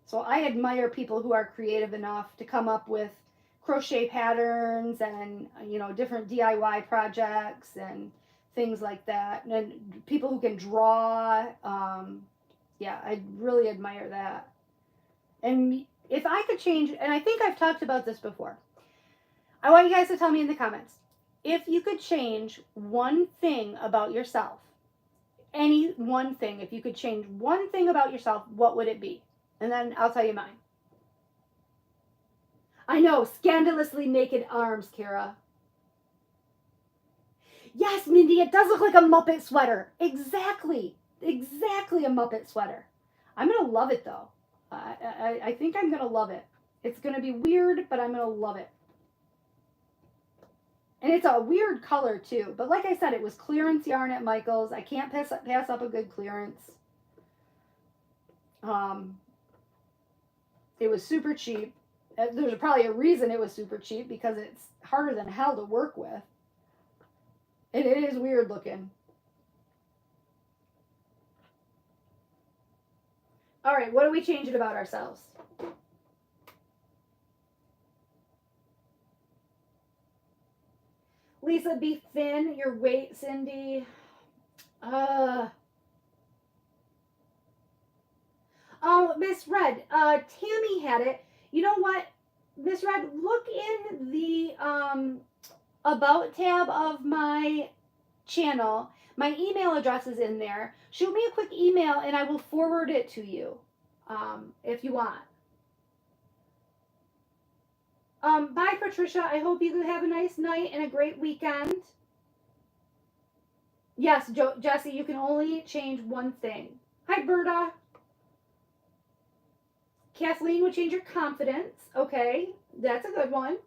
So I admire people who are creative enough to come up with crochet patterns and, different DIY projects and things like that. And people who can draw. I really admire that. And if I could change, and I think I've talked about this before, I want you guys to tell me in the comments, if you could change one thing about yourself, any one thing, if you could change one thing about yourself, what would it be? And then I'll tell you mine. I know, scandalously naked arms, Kara. Yes, Mindy, it does look like a Muppet sweater. Exactly a Muppet sweater. I'm going to love it, though. I think I'm going to love it. It's going to be weird, but I'm going to love it. And it's a weird color, too. But like I said, it was clearance yarn at Michael's. I can't pass up a good clearance. It was super cheap. There's probably a reason it was super cheap, because it's harder than hell to work with. And it is weird looking. All right, what are we changing about ourselves? Lisa, be thin. Your weight, Cindy. Oh, Miss Red, Tammy had it. You know what, Miss Red, look in the about tab of my channel. My email address is in there. Shoot me a quick email and I will forward it to you if you want. Bye, Patricia. I hope you have a nice night and a great weekend. Yes, Jesse, you can only change one thing. Hi, Berta. Kathleen would change your confidence. Okay, that's a good one.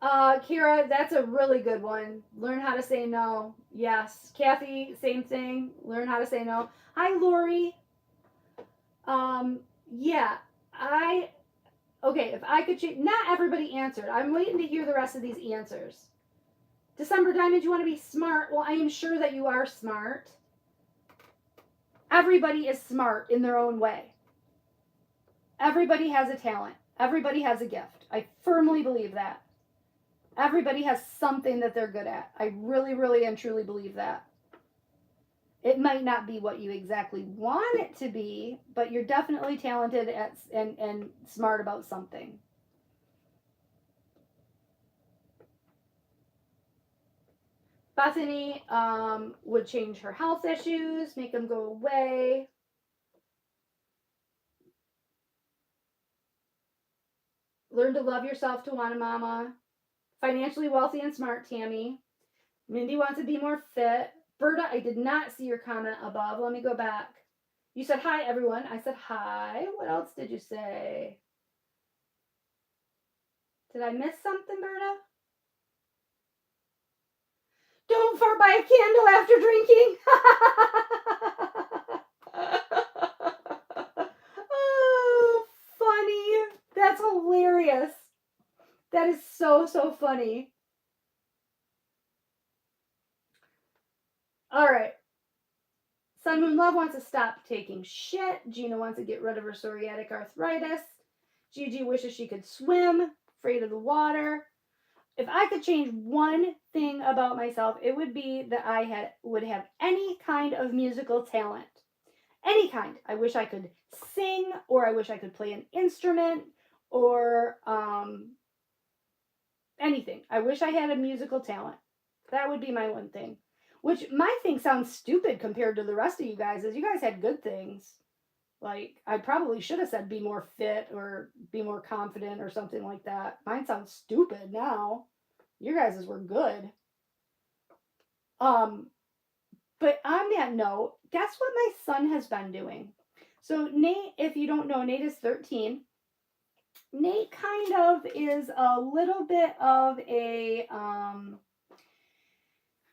Kira, that's a really good one. Learn how to say no. Yes. Kathy, same thing. Learn how to say no. Hi, Lori. Yeah, okay, if I could change, not everybody answered. I'm waiting to hear the rest of these answers. December Diamond, you want to be smart? Well, I am sure that you are smart. Everybody is smart in their own way. Everybody has a talent. Everybody has a gift. I firmly believe that. Everybody has something that they're good at. I really, really and truly believe that. It might not be what you exactly want it to be, but you're definitely talented at and smart about something. Bethany would change her health issues, make them go away. Learn to love yourself to want a mama. Financially wealthy and smart, Tammy. Mindy wants to be more fit. Berta, I did not see your comment above. Let me go back. You said hi, everyone. I said hi. What else did you say? Did I miss something, Berta? Don't fart by a candle after drinking. Oh, funny. That's hilarious. That is so, so funny. All right. Sun Moon Love wants to stop taking shit. Gina wants to get rid of her psoriatic arthritis. Gigi wishes she could swim, afraid of the water. If I could change one thing about myself, it would be that I would have any kind of musical talent. Any kind. I wish I could sing, or I wish I could play an instrument, or anything. I wish I had a musical talent. That would be my one thing. Which my thing sounds stupid compared to the rest of you guys, as you guys had good things. Like, I probably should have said be more fit or be more confident or something like that. Mine sounds stupid now. Your guys's were good. But on that note, guess what my son has been doing? So Nate, if you don't know, Nate is 13. Nate kind of is a little bit of a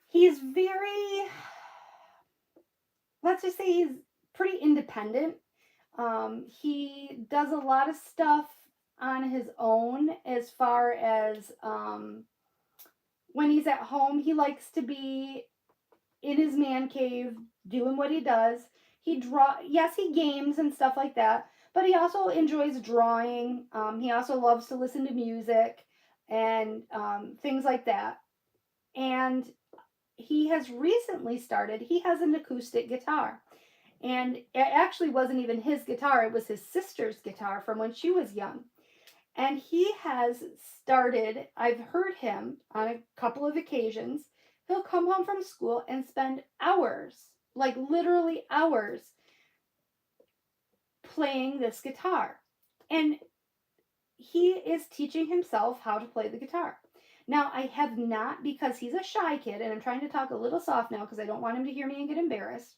he's very, let's just say he's pretty independent. He does a lot of stuff on his own as far as when he's at home, he likes to be in his man cave doing what he does. Yes, he games and stuff like that, but he also enjoys drawing. He also loves to listen to music and things like that. And he has recently started, he has an acoustic guitar. And it actually wasn't even his guitar, it was his sister's guitar from when she was young. And he has started, I've heard him on a couple of occasions, he'll come home from school and spend hours, like literally hours, playing this guitar. And he is teaching himself how to play the guitar. Now, I have not, because he's a shy kid, and I'm trying to talk a little soft now because I don't want him to hear me and get embarrassed.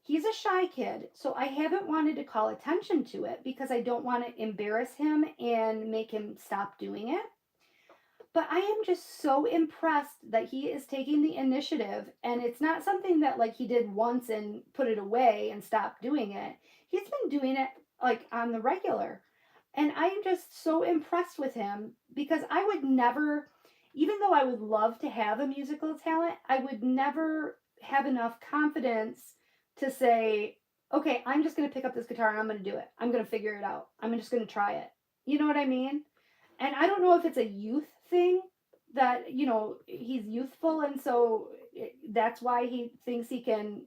He's a shy kid, so I haven't wanted to call attention to it because I don't want to embarrass him and make him stop doing it. But I am just so impressed that he is taking the initiative, and it's not something that like he did once and put it away and stopped doing it. He's been doing it like on the regular. And I'm just so impressed with him because I would never, even though I would love to have a musical talent, I would never have enough confidence to say, okay, I'm just going to pick up this guitar and I'm going to do it. I'm going to figure it out. I'm just going to try it. You know what I mean? And I don't know if it's a youth thing that, he's youthful and so that's why he thinks he can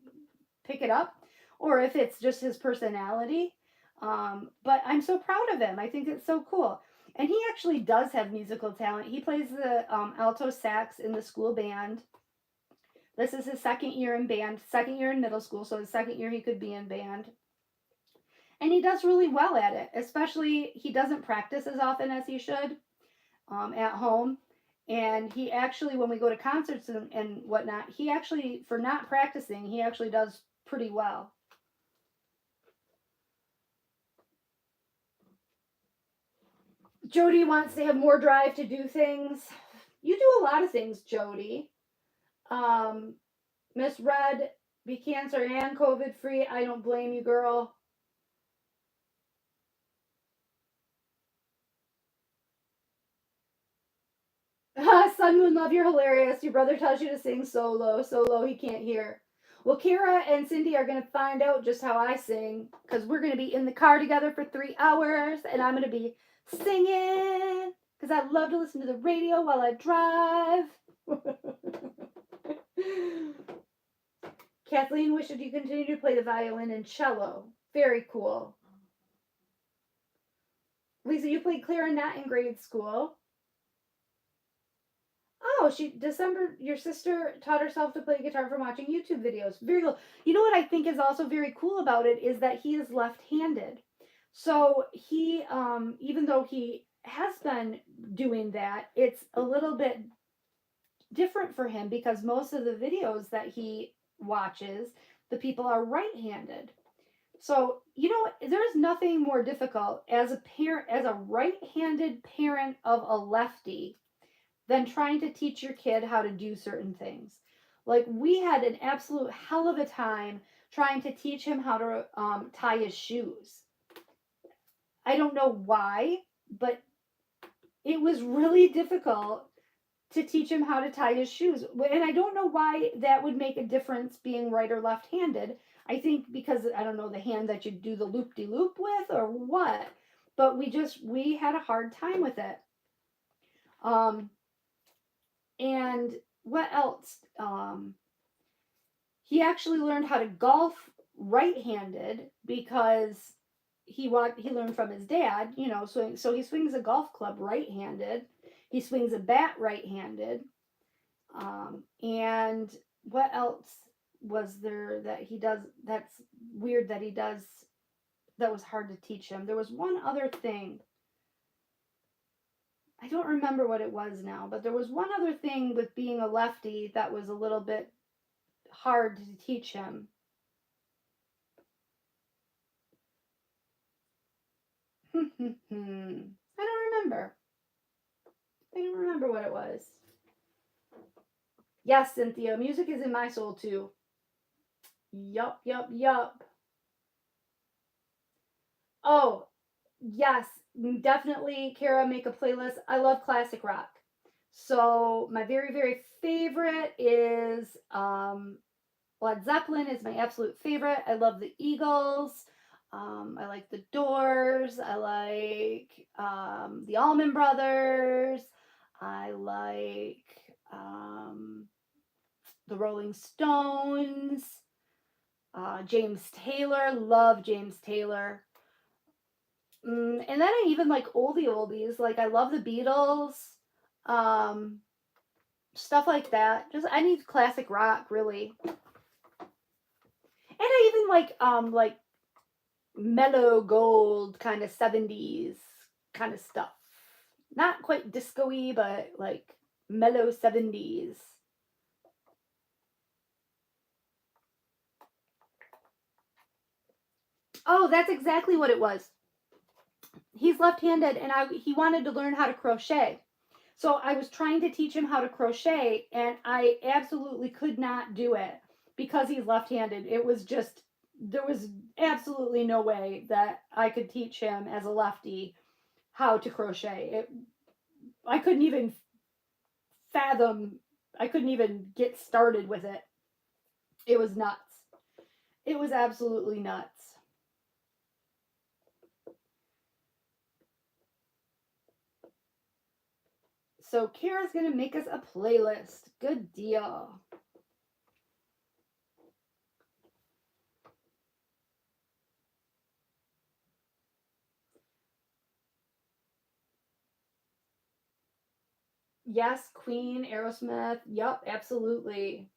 pick it up, or if it's just his personality. But I'm so proud of him. I think it's so cool. And he actually does have musical talent. He plays the alto sax in the school band. This is his second year in band, second year in middle school, so his second year he could be in band. And he does really well at it, especially he doesn't practice as often as he should at home. And he actually, when we go to concerts and whatnot, he actually, for not practicing, he actually does pretty well. Jody wants to have more drive to do things. You do a lot of things, Jody. Miss Red, be cancer and COVID free. I don't blame you, girl. Sun Moon Love, you're hilarious. Your brother tells you to sing solo. Solo, he can't hear. Well, Kira and Cindy are going to find out just how I sing because we're going to be in the car together for 3 hours and I'm going to be singing because I love to listen to the radio while I drive. Kathleen wishes you continue to play the violin and cello. Very cool. Lisa, you played clarinet in grade school. Oh, your sister taught herself to play guitar from watching YouTube videos. Very cool. You know what I think is also very cool about it is that he is left-handed. So he, even though he has been doing that, it's a little bit different for him because most of the videos that he watches, the people are right-handed. So, you know, there's nothing more difficult as a parent, as a right-handed parent of a lefty than trying to teach your kid how to do certain things. Like we had an absolute hell of a time trying to teach him how to tie his shoes. I don't know why, but it was really difficult to teach him how to tie his shoes. And I don't know why that would make a difference being right or left handed. I think because, I don't know, the hand that you do the loop-de-loop with or what. But we had a hard time with it. And what else? He actually learned how to golf right-handed because he learned from his dad, you know, so he swings a golf club right-handed. He swings a bat right-handed. And what else was there that he does that's weird that he does that was hard to teach him? There was one other thing. I don't remember what it was now, but there was one other thing with being a lefty that was a little bit hard to teach him. I don't remember. I don't remember what it was. Yes, Cynthia, music is in my soul too. Yup, yup, yup. Oh, yes, definitely, Kara, make a playlist. I love classic rock. So my very, very favorite is Led Zeppelin is my absolute favorite. I love the Eagles. I like the Doors. I like the Allman Brothers. I like the Rolling Stones. James Taylor. Love James Taylor. And then I even like oldies. Like I love the Beatles. Stuff like that. Just any classic rock, really. And I even like mellow gold kind of 70s kind of stuff. Not quite disco-y, but like mellow 70s. Oh, that's exactly what it was. He's left-handed and he wanted to learn how to crochet. So I was trying to teach him how to crochet and I absolutely could not do it because he's left-handed. It was just, there was absolutely no way that I could teach him as a lefty how to crochet. I couldn't even fathom, I couldn't even get started with it. It was nuts. It was absolutely nuts. So Kara's going to make us a playlist. Good deal. Yes, Queen, Aerosmith. Yup, absolutely.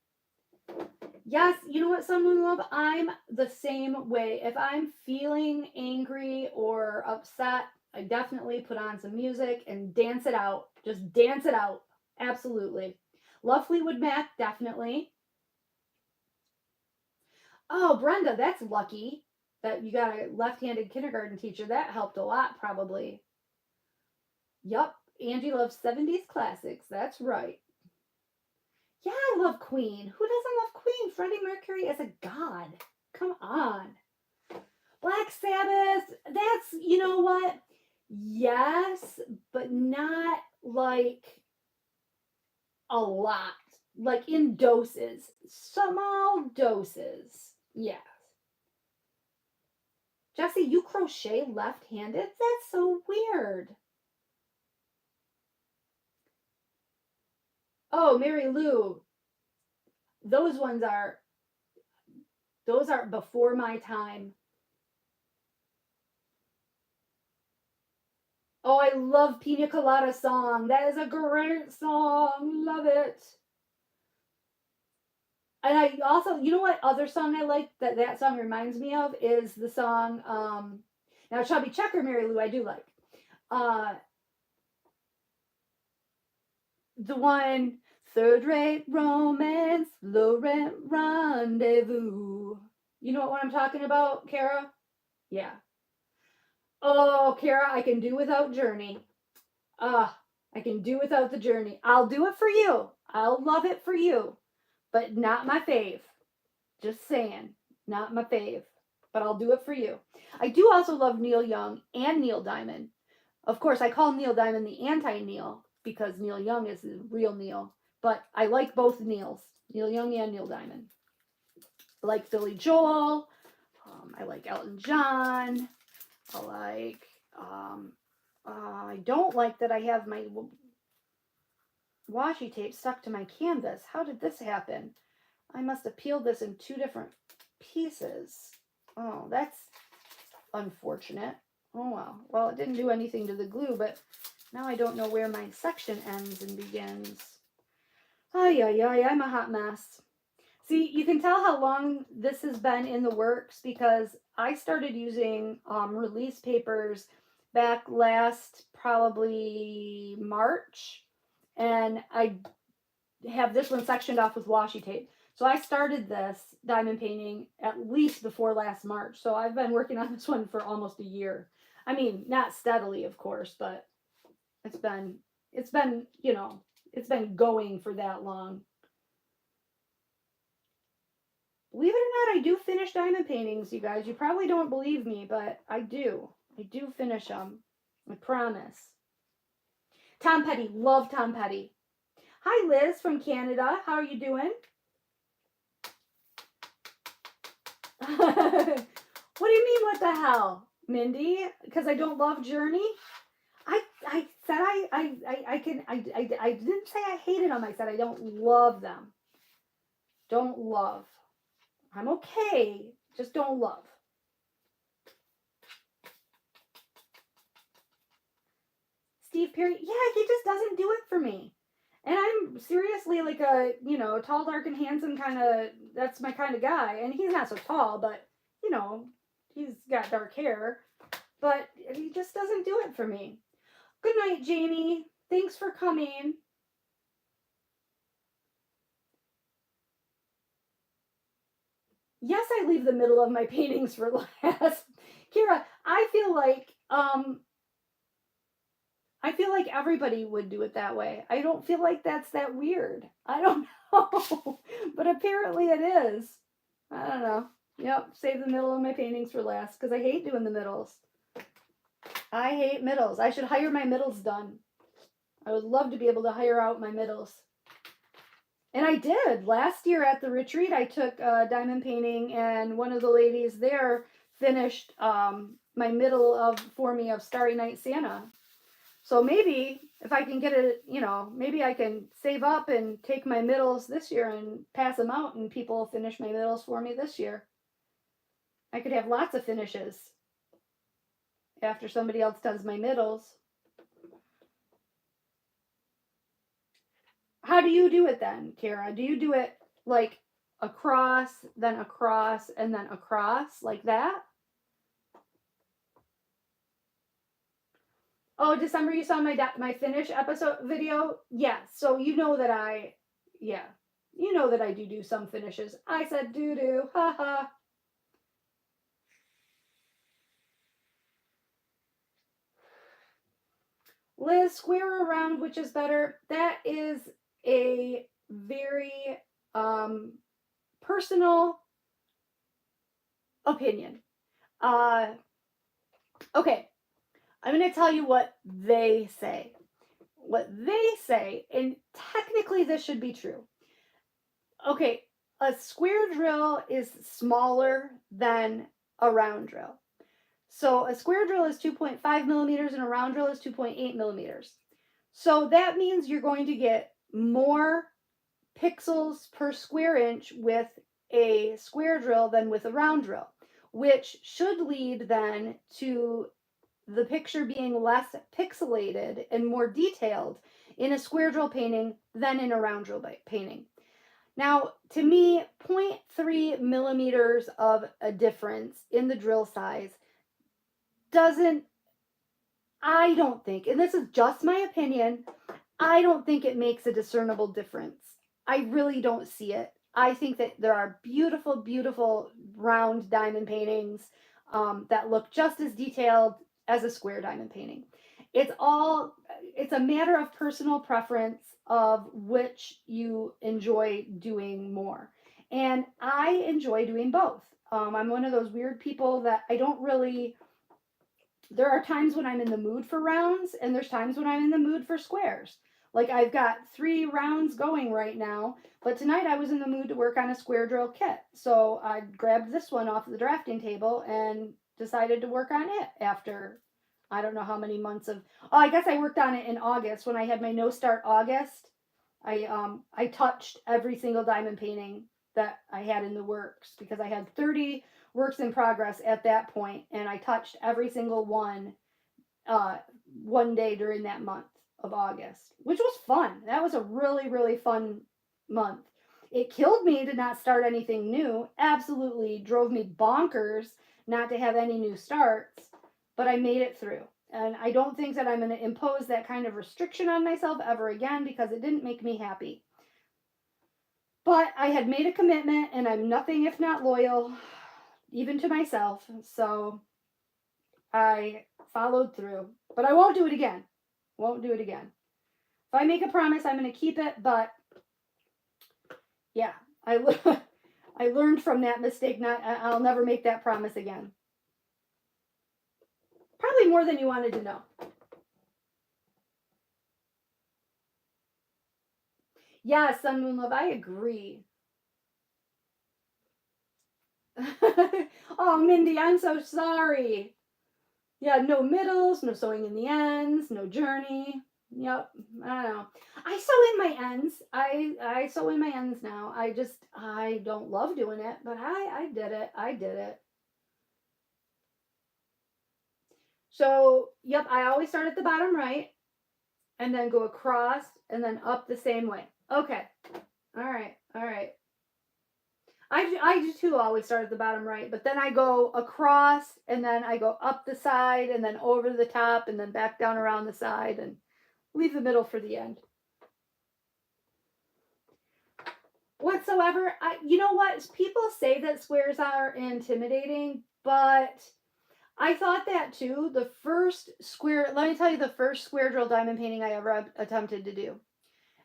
Yes, you know what, Someone Love? I'm the same way. If I'm feeling angry or upset, I definitely put on some music and dance it out. Just dance it out. Absolutely. Love Fleetwood Mac, definitely. Oh, Brenda, that's lucky that you got a left handed kindergarten teacher. That helped a lot, probably. Yup. Angie loves 70s classics. That's right. Yeah, I love Queen. Who doesn't love Queen? Freddie Mercury is a god. Come on. Black Sabbath, that's, you know what? Yes, but not like a lot. Like in doses. Small doses. Yes. Jesse, you crochet left handed? That's so weird. Oh, Mary Lou, those ones are, those are before my time. Oh, I love Pina Colada song. That is a great song. Love it. And I also, you know what other song I like that song reminds me of is the song, now Chubby Checker, Mary Lou, I do like. Uh, the one, third rate romance, low rent rendezvous. You know what I'm talking about, Kara? Yeah. Oh, Kara, I can do without Journey. I can do without the Journey. I'll do it for you. I'll love it for you, but not my fave. Just saying, not my fave, but I'll do it for you. I do also love Neil Young and Neil Diamond. Of course, I call Neil Diamond the anti-Neil because Neil Young is the real Neil, but I like both Neils, Neil Young and Neil Diamond. I like Billy Joel. I like Elton John. I like. I don't like that I have my washi tape stuck to my canvas. How did this happen? I must have peeled this in two different pieces. Oh, that's unfortunate. Oh well. Well, it didn't do anything to the glue, but now I don't know where my section ends and begins. Ay, ay, ay, I'm a hot mess. See, you can tell how long this has been in the works because I started using release papers back last probably March, and I have this one sectioned off with washi tape. So I started this diamond painting at least before last March. So I've been working on this one for almost a year. I mean, not steadily, of course, but it's been you know, it's been going for that long. Believe it or not, I do finish diamond paintings, you guys. You probably don't believe me, but I do. I do finish them. I promise. Tom Petty, love Tom Petty. Hi, Liz from Canada. How are you doing? What do you mean, what the hell, Mindy? Because I don't love Journey? I said I didn't say I hated them. I said I don't love them. Don't love. I'm okay. Just don't love. Steve Perry, yeah, he just doesn't do it for me. And I'm seriously like a, tall, dark, and handsome kind of, that's my kind of guy. And he's not so tall, but, he's got dark hair. But he just doesn't do it for me. Good night, Jamie. Thanks for coming. Yes, I leave the middle of my paintings for last. Kira, I feel like everybody would do it that way. I don't feel like that's that weird. I don't know. But apparently it is. I don't know. Yep, save the middle of my paintings for last because I hate doing the middles. I hate middles. I should hire my middles done. I would love to be able to hire out my middles. And I did. Last year at the retreat, I took diamond painting, and one of the ladies there finished my middle for me of Starry Night Santa. So maybe if I can get it, maybe I can save up and take my middles this year and pass them out, and people finish my middles for me this year. I could have lots of finishes after somebody else does my middles. how do you do it then, Kara? Do you do it like across, then across, and then across like that? Oh, December, you saw my finish episode video? Yeah, so you know that yeah, you know that I do some finishes. I said doo-doo, haha. Liz, square or round, which is better? That is a very personal opinion. Okay, I'm going to tell you what they say. What they say, and technically this should be true. Okay, a square drill is smaller than a round drill. So a square drill is 2.5 millimeters and a round drill is 2.8 millimeters. So that means you're going to get more pixels per square inch with a square drill than with a round drill, which should lead then to the picture being less pixelated and more detailed in a square drill painting than in a round drill painting. Now, to me, 0.3 millimeters of a difference in the drill size doesn't, I don't think, and this is just my opinion, I don't think it makes a discernible difference. I really don't see it. I think that there are beautiful, beautiful round diamond paintings that look just as detailed as a square diamond painting. It's a matter of personal preference of which you enjoy doing more. And I enjoy doing both. I'm one of those weird people that I don't really, there are times when I'm in the mood for rounds and there's times when I'm in the mood for squares. Like I've got 3 rounds going right now, but tonight I was in the mood to work on a square drill kit. So I grabbed this one off the drafting table and decided to work on it after I don't know how many months of, oh, I guess I worked on it in August when I had my no start August. I touched every single diamond painting that I had in the works because I had 30 works in progress at that point, and I touched every single one one day during that month of August, which was fun. That was a really, really fun month. It killed me to not start anything new. Absolutely drove me bonkers not to have any new starts, but I made it through. And I don't think that I'm going to impose that kind of restriction on myself ever again because it didn't make me happy. But I had made a commitment and I'm nothing if not loyal, even to myself. So I followed through. But I won't do it again. Won't do it again. If I make a promise, I'm going to keep it. But yeah, I learned from that mistake. I'll never make that promise again. Probably more than you wanted to know. Yeah, Sun Moon Love, I agree. Oh, Mindy, I'm so sorry. Yeah, no middles, no sewing in the ends, no journey. Yep, I don't know. I sew in my ends. I sew in my ends now. I don't love doing it, but I did it. I did it. So, yep, I always start at the bottom right and then go across and then up the same way. Okay. All right. All right. I do too always start at the bottom right, but then I go across and then I go up the side and then over the top and then back down around the side and leave the middle for the end. Whatsoever, you know what? People say that squares are intimidating, but I thought that too. The first square, let me tell you the first square drill diamond painting I ever attempted to do.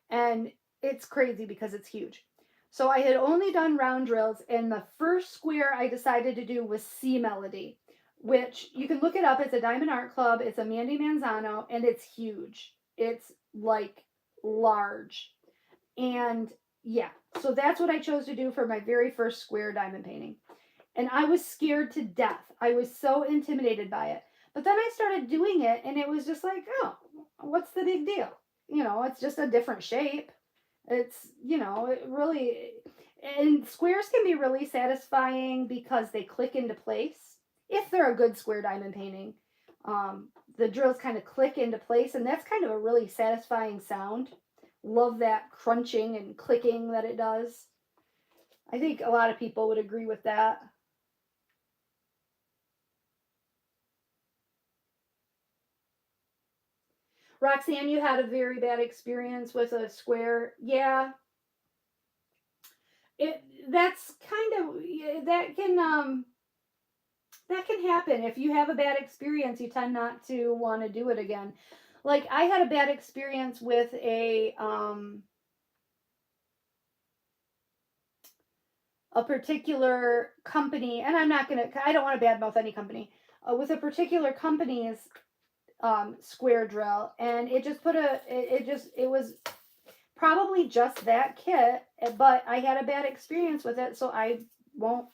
And it's crazy because it's huge. So I had only done round drills, and the first square I decided to do was Sea Melody, which you can look it up. It's a Diamond Art Club. It's a Mandy Manzano, and it's huge. It's like large. And yeah, so that's what I chose to do for my very first square diamond painting. And I was scared to death. I was so intimidated by it. But then I started doing it, and it was just like, oh, what's the big deal? It's just a different shape. It's, it really, and squares can be really satisfying because they click into place. If they're a good square diamond painting, the drills kind of click into place, and that's kind of a really satisfying sound love that crunching and clicking that it does. I think a lot of people would agree with that. Roxanne, you had a very bad experience with a square. Yeah. That's kind of that can happen. If you have a bad experience, you tend not to want to do it again. Like I had a bad experience with a particular company, and I don't want to badmouth any company, with a particular company's square drill, and it just it was probably just that kit, but I had a bad experience with it, so I won't,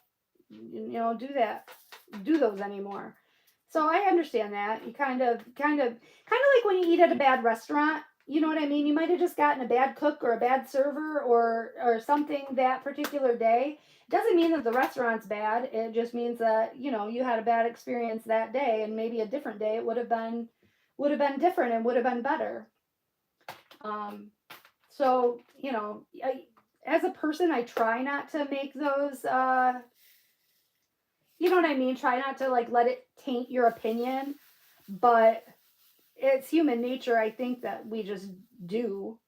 do those anymore. So I understand that. You kind of like when you eat at a bad restaurant. You know what I mean? You might have just gotten a bad cook or a bad server or something that particular day. It doesn't mean that the restaurant's bad. It just means that, you had a bad experience that day, and maybe a different day it would have been different and would have been better. So, as a person, I try not to make those you know what I mean? Try not to like let it taint your opinion, but it's human nature. I think that we just do,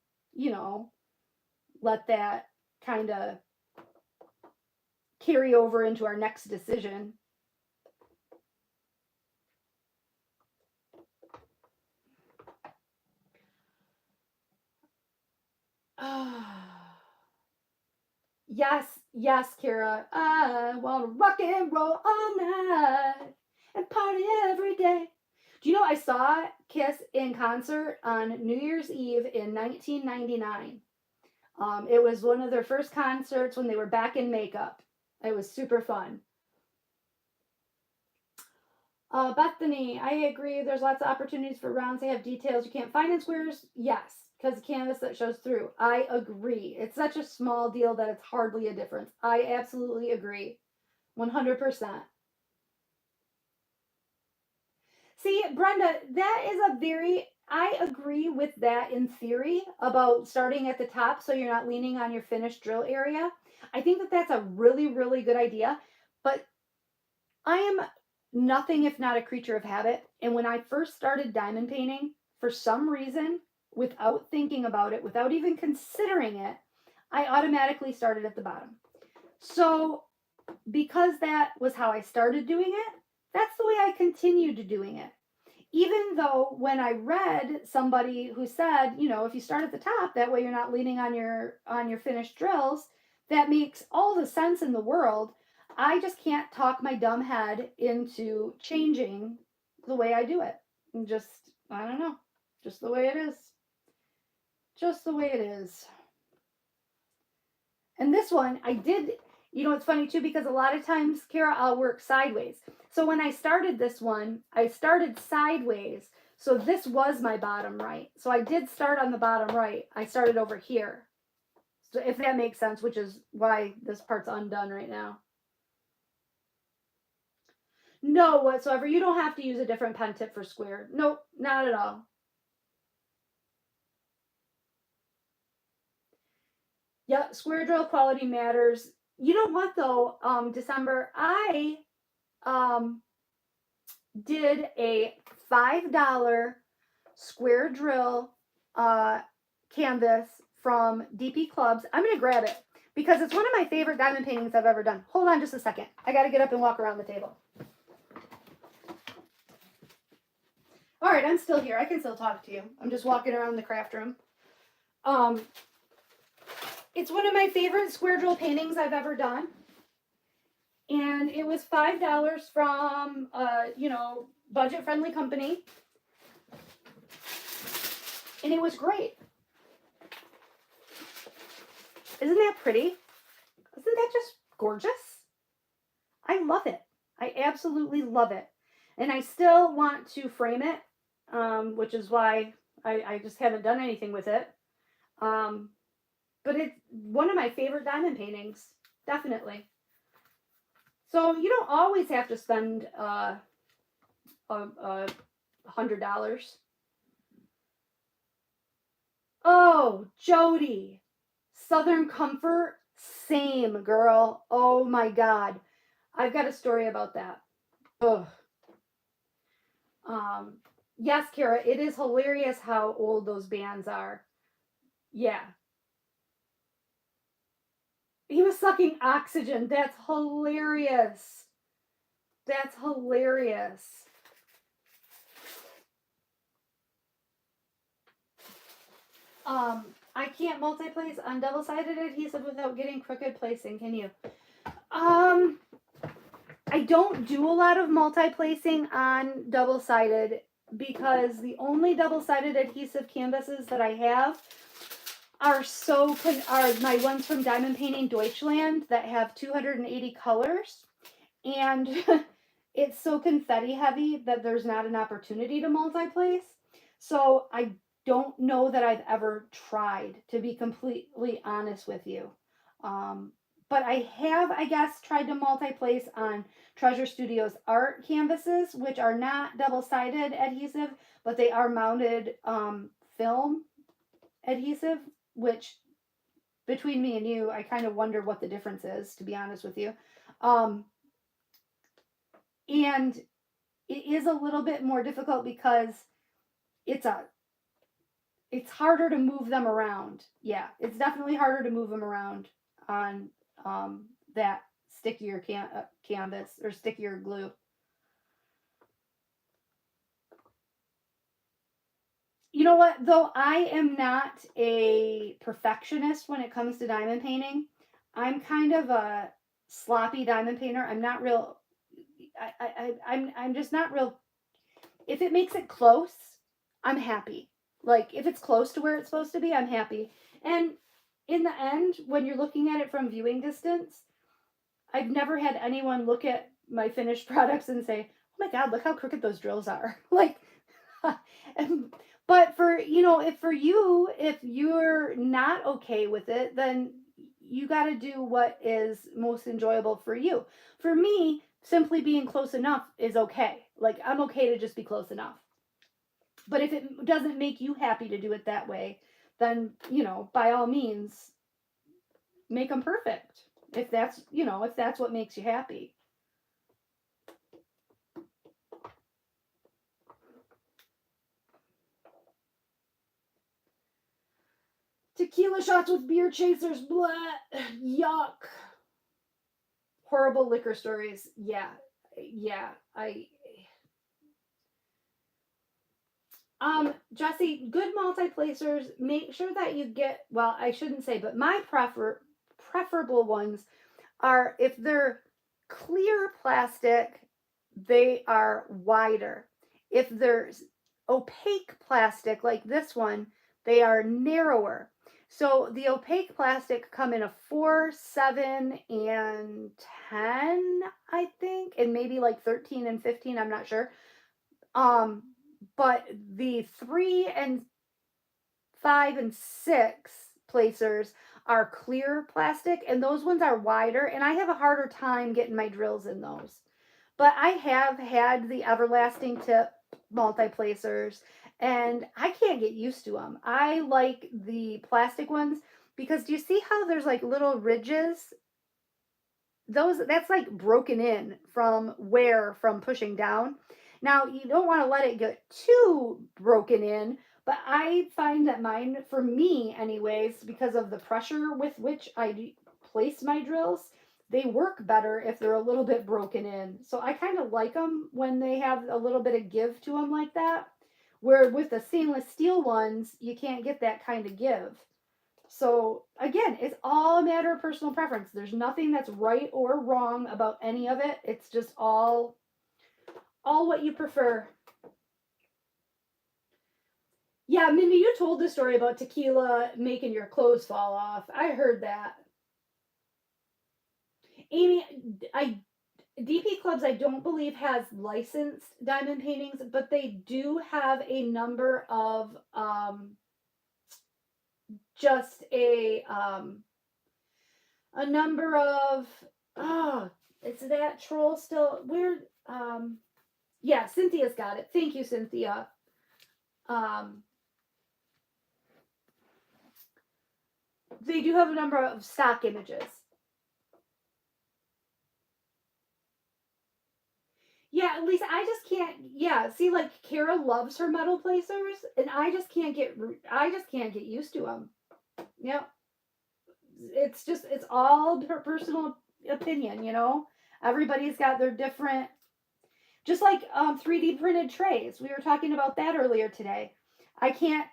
let that kind of carry over into our next decision. Yes, Kira. I want to rock and roll all night and party every day. Do you know I saw Kiss in concert on New Year's Eve in 1999? It was one of their first concerts when they were back in makeup. It was super fun. Bethany, I agree. There's lots of opportunities for rounds. They have details you can't find in squares. Yes, because the canvas that shows through. I agree. It's such a small deal that it's hardly a difference. I absolutely agree. 100%. See, Brenda, I agree with that in theory about starting at the top so you're not leaning on your finished drill area. I think that that's a really, really good idea. But I am nothing if not a creature of habit. And when I first started diamond painting, for some reason, without thinking about it, without even considering it, I automatically started at the bottom. So, because that was how I started doing it, that's the way I continued doing it. Even though when I read somebody who said, if you start at the top, that way you're not leaning on your finished drills, that makes all the sense in the world. I just can't talk my dumb head into changing the way I do it. I don't know, just the way it is. Just the way it is. And this one, I did, it's funny too, because a lot of times, Kara, I'll work sideways. So when I started this one, I started sideways. So this was my bottom right. So I did start on the bottom right. I started over here. So if that makes sense, which is why this part's undone right now. No, whatsoever. You don't have to use a different pen tip for square. Nope, not at all. Yeah, square drill quality matters. You know what though, December, I did a $5 square drill canvas from DP Clubs. I'm going to grab it because it's one of my favorite diamond paintings I've ever done. Hold on just a second. I got to get up and walk around the table. All right, I'm still here. I can still talk to you. I'm just walking around the craft room. It's one of my favorite square drill paintings I've ever done. And it was $5 from, budget-friendly company. And it was great. Isn't that pretty? Isn't that just gorgeous? I love it. I absolutely love it. And I still want to frame it, which is why I just haven't done anything with it. But it's one of my favorite diamond paintings, definitely. So you don't always have to spend $100. Oh, Jody. Southern Comfort. Same, girl. Oh my God. I've got a story about that. Ugh. Um, yes, Kara, it is hilarious how old those bands are. Yeah. He was sucking oxygen. That's hilarious. That's hilarious. I can't multi-place on double-sided adhesive without getting crooked placing. Can you? Um, I don't do a lot of multi-placing on double-sided because the only double-sided adhesive canvases that I have are are my ones from Diamond Painting Deutschland that have 280 colors, and it's so confetti heavy that there's not an opportunity to multi-place. So I don't know that I've ever tried, to be completely honest with you. Um, but I have, I guess, tried to multi-place on Treasure Studios art canvases, which are not double-sided adhesive, but they are mounted film adhesive, which between me and you, I kind of wonder what the difference is, to be honest with you. Um, and it is a little bit more difficult because it's a it's harder to move them around. Yeah, it's definitely harder to move them around on that stickier canvas or stickier glue. You know what? Though I am not a perfectionist when it comes to diamond painting, I'm kind of a sloppy diamond painter. I'm not real. I'm just not real. If it makes it close, I'm happy. Like if it's close to where it's supposed to be, I'm happy. And in the end, when you're looking at it from viewing distance, I've never had anyone look at my finished products and say, "Oh my God, look how crooked those drills are." Like, but for if for you, if you're not okay with it, then you got to do what is most enjoyable for you. For me, simply being close enough is okay. Like I'm okay to just be close enough. But if it doesn't make you happy to do it that way, then by all means, make them perfect. If that's what makes you happy. Tequila shots with beer chasers, blah, yuck. Horrible liquor stories. Yeah, yeah. Jesse, good multi-placers. Make sure that you get. Well, I shouldn't say, but my preferable ones are if they're clear plastic, they are wider. If there's opaque plastic like this one, they are narrower. So the opaque plastic come in a 4, 7, and 10, I think, and maybe like 13 and 15, I'm not sure. But the 3 and 5 and 6 placers are clear plastic, and those ones are wider, and I have a harder time getting my drills in those. But I have had the everlasting tip multi-placers, and I can't get used to them. I like the plastic ones because do you see how there's like little ridges? That's like broken in from pushing down. Now you don't want to let it get too broken in, but I find that mine, for me anyways, because of the pressure with which I place my drills, they work better if they're a little bit broken in. So I kind of like them when they have a little bit of give to them like that. Where with the stainless steel ones, you can't get that kind of give. So again, it's all a matter of personal preference. There's nothing that's right or wrong about any of it. It's just all what you prefer. Yeah, Mindy, you told the story about tequila making your clothes fall off. I heard that. Amy, I DP Clubs I don't believe has licensed diamond paintings, but they do have a number of just a number of oh, is that troll still weird? Yeah, Cynthia's got it. Thank you, Cynthia. Um, They do have a number of stock images. Yeah, at least I just can't. Yeah, see, like Kara loves her metal placers, and I just can't get used to them. Yep, it's all her personal opinion, you know. Everybody's got their different. Just like 3D printed trays, we were talking about that earlier today. I can't.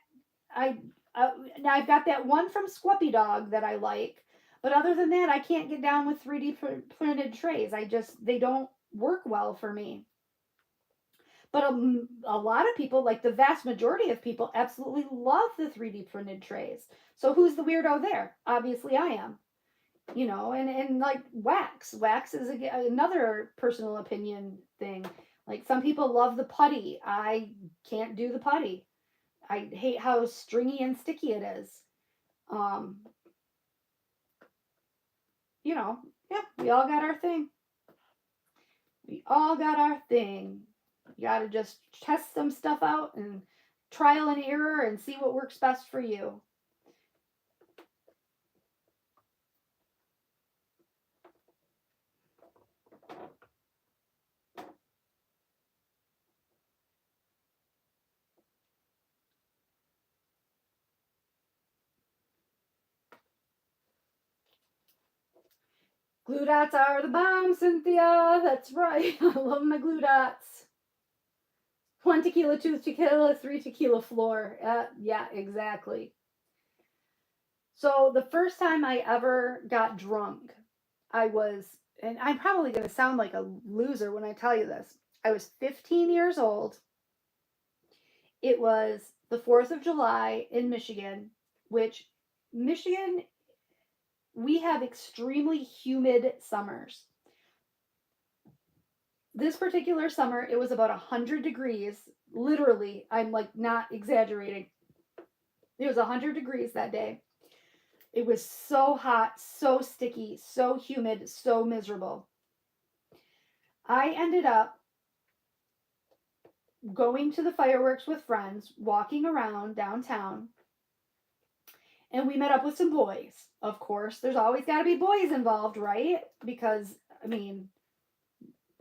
I Now I've got that one from Squuppy Dog that I like, but other than that, I can't get down with 3D printed trays. They don't work well for me. But a lot of people, like the vast majority of people, absolutely love the 3D printed trays. So who's the weirdo there? Obviously, I am. You know, and like wax. Wax is another personal opinion thing. Like some people love the putty. I can't do the putty. I hate how stringy and sticky it is. Um, you know, yeah, we all got our thing. We all got our thing. You got to just test some stuff out and trial and error and see what works best for you. Glue dots are the bomb, Cynthia. That's right. I love my glue dots. 1 tequila, 2 tequila, 3 tequila floor. Yeah, exactly. So the first time I ever got drunk, I was, and I'm probably going to sound like a loser when I tell you this. I was 15 years old. It was the 4th of July in Michigan, which Michigan, we have extremely humid summers. This particular summer, it was about 100 degrees. Literally, I'm like not exaggerating. It was 100 degrees that day. It was so hot, so sticky, so humid, so miserable. I ended up going to the fireworks with friends, walking around downtown, and we met up with some boys. Of course, there's always got to be boys involved, right? Because, I mean,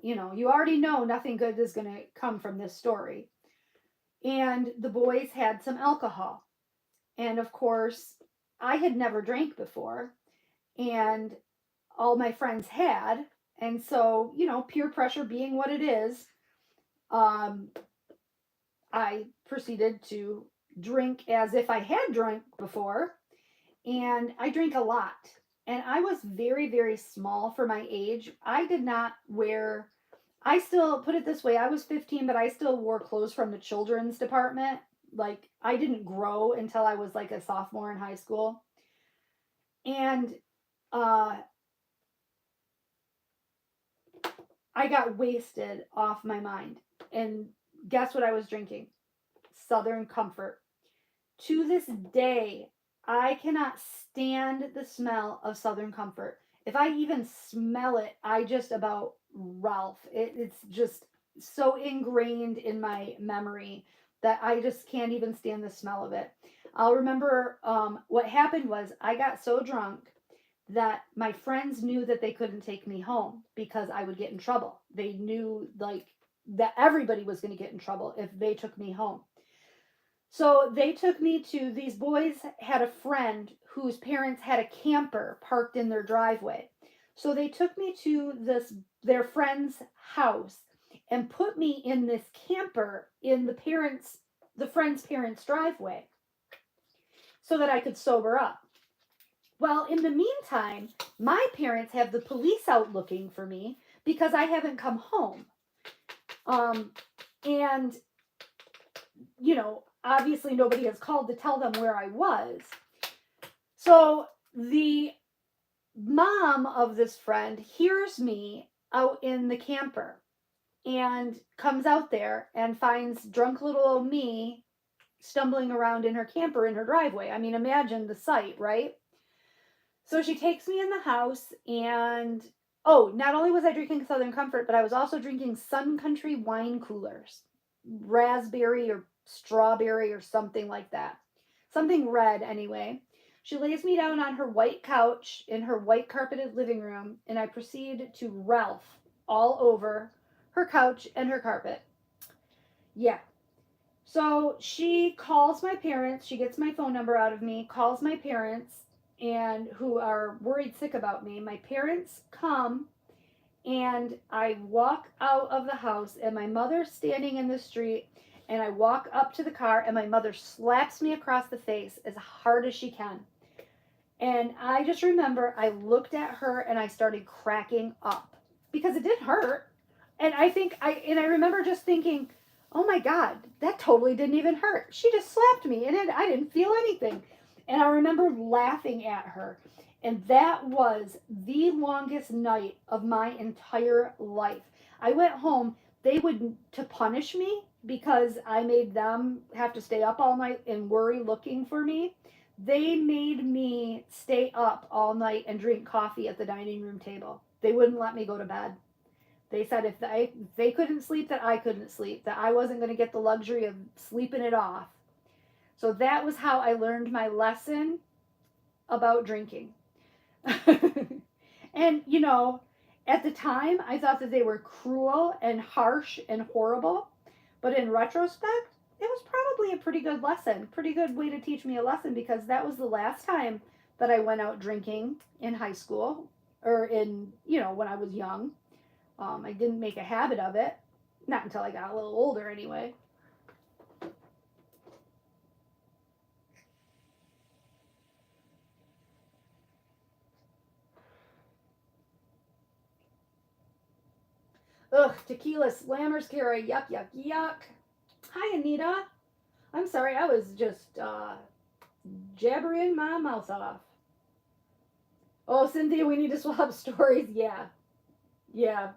you know, you already know nothing good is going to come from this story. And the boys had some alcohol. And of course, I had never drank before, and all my friends had. And so, you know, peer pressure being what it is, um, I proceeded to drink as if I had drunk before. And I drink a lot. And I was very, very small for my age. I did not wear, I still, put it this way, I was 15, but I still wore clothes from the children's department. Like, I didn't grow until I was like a sophomore in high school. And uh, I got wasted off my mind. And guess what I was drinking? Southern Comfort. To this day, I cannot stand the smell of Southern Comfort. If I even smell it, I just about Ralph. It's just so ingrained in my memory that I just can't even stand the smell of it. I'll remember what happened was I got so drunk that my friends knew that they couldn't take me home because I would get in trouble. They knew like that everybody was going to get in trouble if they took me home. So they took me to, these boys had a friend whose parents had a camper parked in their driveway. So they took me to their friend's house and put me in this camper in the friend's parents' driveway so that I could sober up. Well, in the meantime, my parents have the police out looking for me because I haven't come home. And you know, obviously nobody has called to tell them where I was. So the mom of this friend hears me out in the camper and comes out there and finds drunk little old me stumbling around in her camper in her driveway. I mean, imagine the sight, right? So she takes me in the house, and oh, not only was I drinking Southern Comfort, but I was also drinking Sun Country wine coolers, raspberry or strawberry or something like that. Something red anyway. She lays me down on her white couch in her white carpeted living room, and I proceed to Ralph all over her couch and her carpet. Yeah. So she calls my parents. She gets my phone number out of me, calls my parents, and who are worried sick about me. My parents come, and I walk out of the house, and my mother's standing in the street, and I walk up to the car, and my mother slaps me across the face as hard as she can. And I just remember I looked at her and I started cracking up because it did hurt. And I remember just thinking, oh my God, that totally didn't even hurt. She just slapped me and I didn't feel anything. And I remember laughing at her. And that was the longest night of my entire life. I went home, they would, to punish me because I made them have to stay up all night and worry looking for me. They made me stay up all night and drink coffee at the dining room table. They wouldn't let me go to bed. They said if they couldn't sleep, that I couldn't sleep, that I wasn't going to get the luxury of sleeping it off. So that was how I learned my lesson about drinking. And, you know, at the time, I thought that they were cruel and harsh and horrible. But in retrospect, it was probably a pretty good lesson, pretty good way to teach me a lesson, because that was the last time that I went out drinking in high school or in, you know, when I was young. I didn't make a habit of it, not until I got a little older anyway. Ugh, tequila slammers, Kara, yuck, yuck, yuck. Hi, Anita. I'm sorry, I was just jabbering my mouth off. Oh, Cynthia, we need to swap stories. Yeah. Yeah.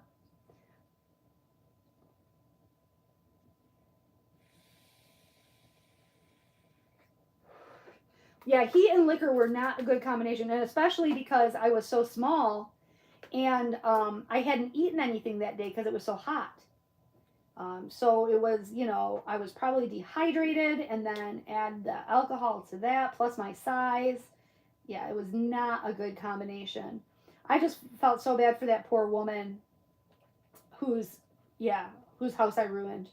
Yeah, heat and liquor were not a good combination, and especially because I was so small and I hadn't eaten anything that day because it was so hot. So it was, you know, I was probably dehydrated, and then add the alcohol to that, plus my size. Yeah, it was not a good combination. I just felt so bad for that poor woman whose, yeah, whose house I ruined.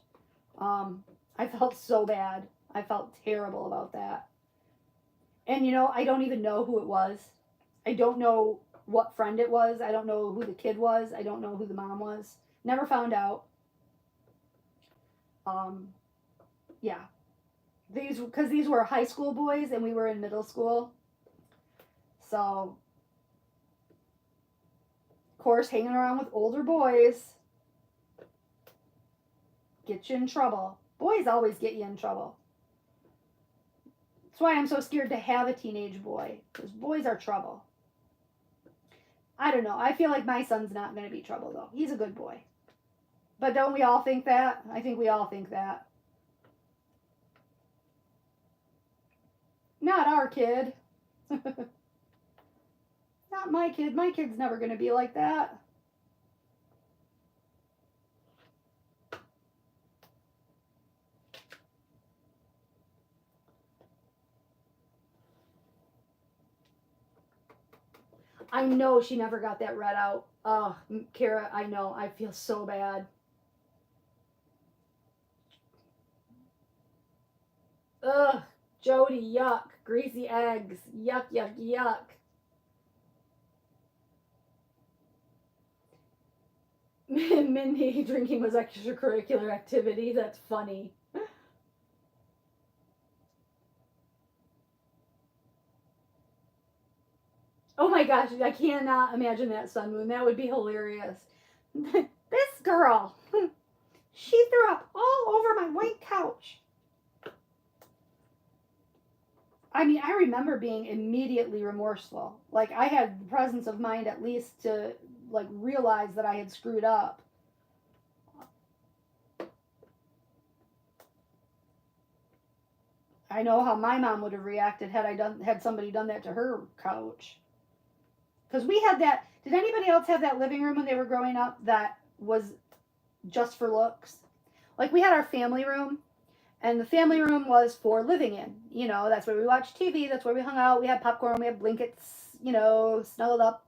I felt so bad. I felt terrible about that. And, you know, I don't even know who it was. I don't know what friend it was. I don't know who the kid was. I don't know who the mom was. Never found out. Yeah. Because these were high school boys and we were in middle school. So, of course, hanging around with older boys get you in trouble. Boys always get you in trouble. That's why I'm so scared to have a teenage boy, because boys are trouble. I don't know. I feel like my son's not going to be trouble, though. He's a good boy. But don't we all think that? I think we all think that. Not our kid. Not my kid. My kid's never going to be like that. I know she never got that read out. Oh, Kara, I know. I feel so bad. Ugh, Jody, yuck. Greasy eggs. Yuck, yuck, yuck. Mindy drinking was extracurricular activity. That's funny. Oh my gosh, I cannot imagine that, Sun Moon. That would be hilarious. This girl, she threw up all over my white couch. I mean, I remember being immediately remorseful. Like, I had the presence of mind at least to, like, realize that I had screwed up. I know how my mom would have reacted had somebody done that to her couch. Because we had that. Did anybody else have that living room when they were growing up that was just for looks? Like, we had our family room, And the family room was for living in. You know, that's where we watched TV. That's where we hung out. We had popcorn. We had blankets, you know, snuggled up,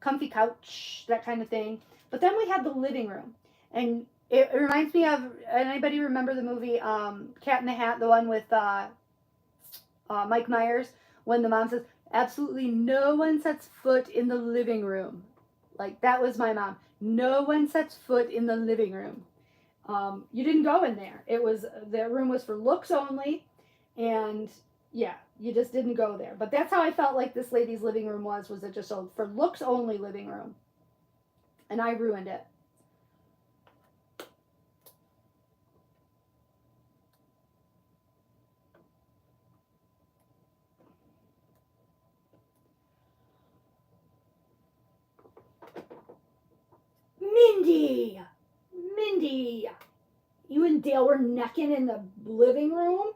comfy couch, that kind of thing. But then we had the living room. And it reminds me of, anybody remember the movie Cat in the Hat, the one with Mike Myers, when the mom says, absolutely no one sets foot in the living room. Like, that was my mom. No one sets foot in the living room. You didn't go in there. It was, the room was for looks only, and yeah, you just didn't go there. But that's how I felt like this lady's living room was it just a for looks only living room. And I ruined it. Mindy! Mindy! You and Dale were necking in the living room?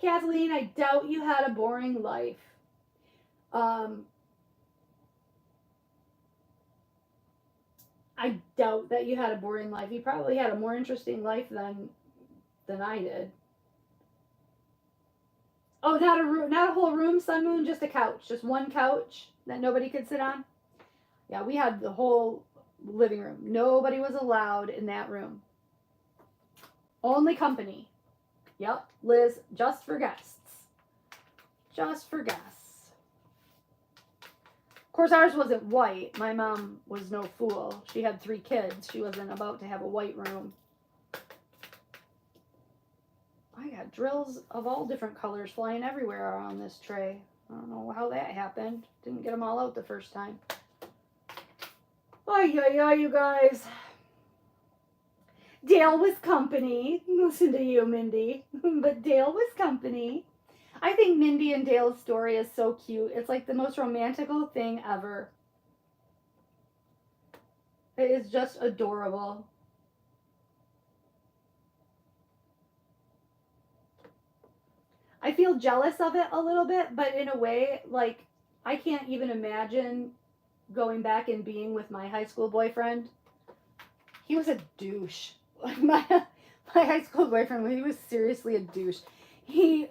Kathleen, I doubt you had a boring life. I doubt that you had a boring life. You probably had a more interesting life than I did. Oh, not a whole room, Sun Moon, just a couch, just one couch that nobody could sit on. Yeah, we had the whole living room. Nobody was allowed in that room. Only company. Yep, Liz, just for guests. Just for guests. Of course, ours wasn't white. My mom was no fool. She had 3 kids. She wasn't about to have a white room. I got drills of all different colors flying everywhere on this tray. I don't know how that happened. Didn't get them all out the first time. Ay, ay, ay, you guys. Dale was company. Listen to you, Mindy. But Dale was company. I think Mindy and Dale's story is so cute. It's like the most romantical thing ever. It is just adorable. I feel jealous of it a little bit, but in a way, like, I can't even imagine going back and being with my high school boyfriend. He was a douche. Like, my high school boyfriend, he was seriously a douche. He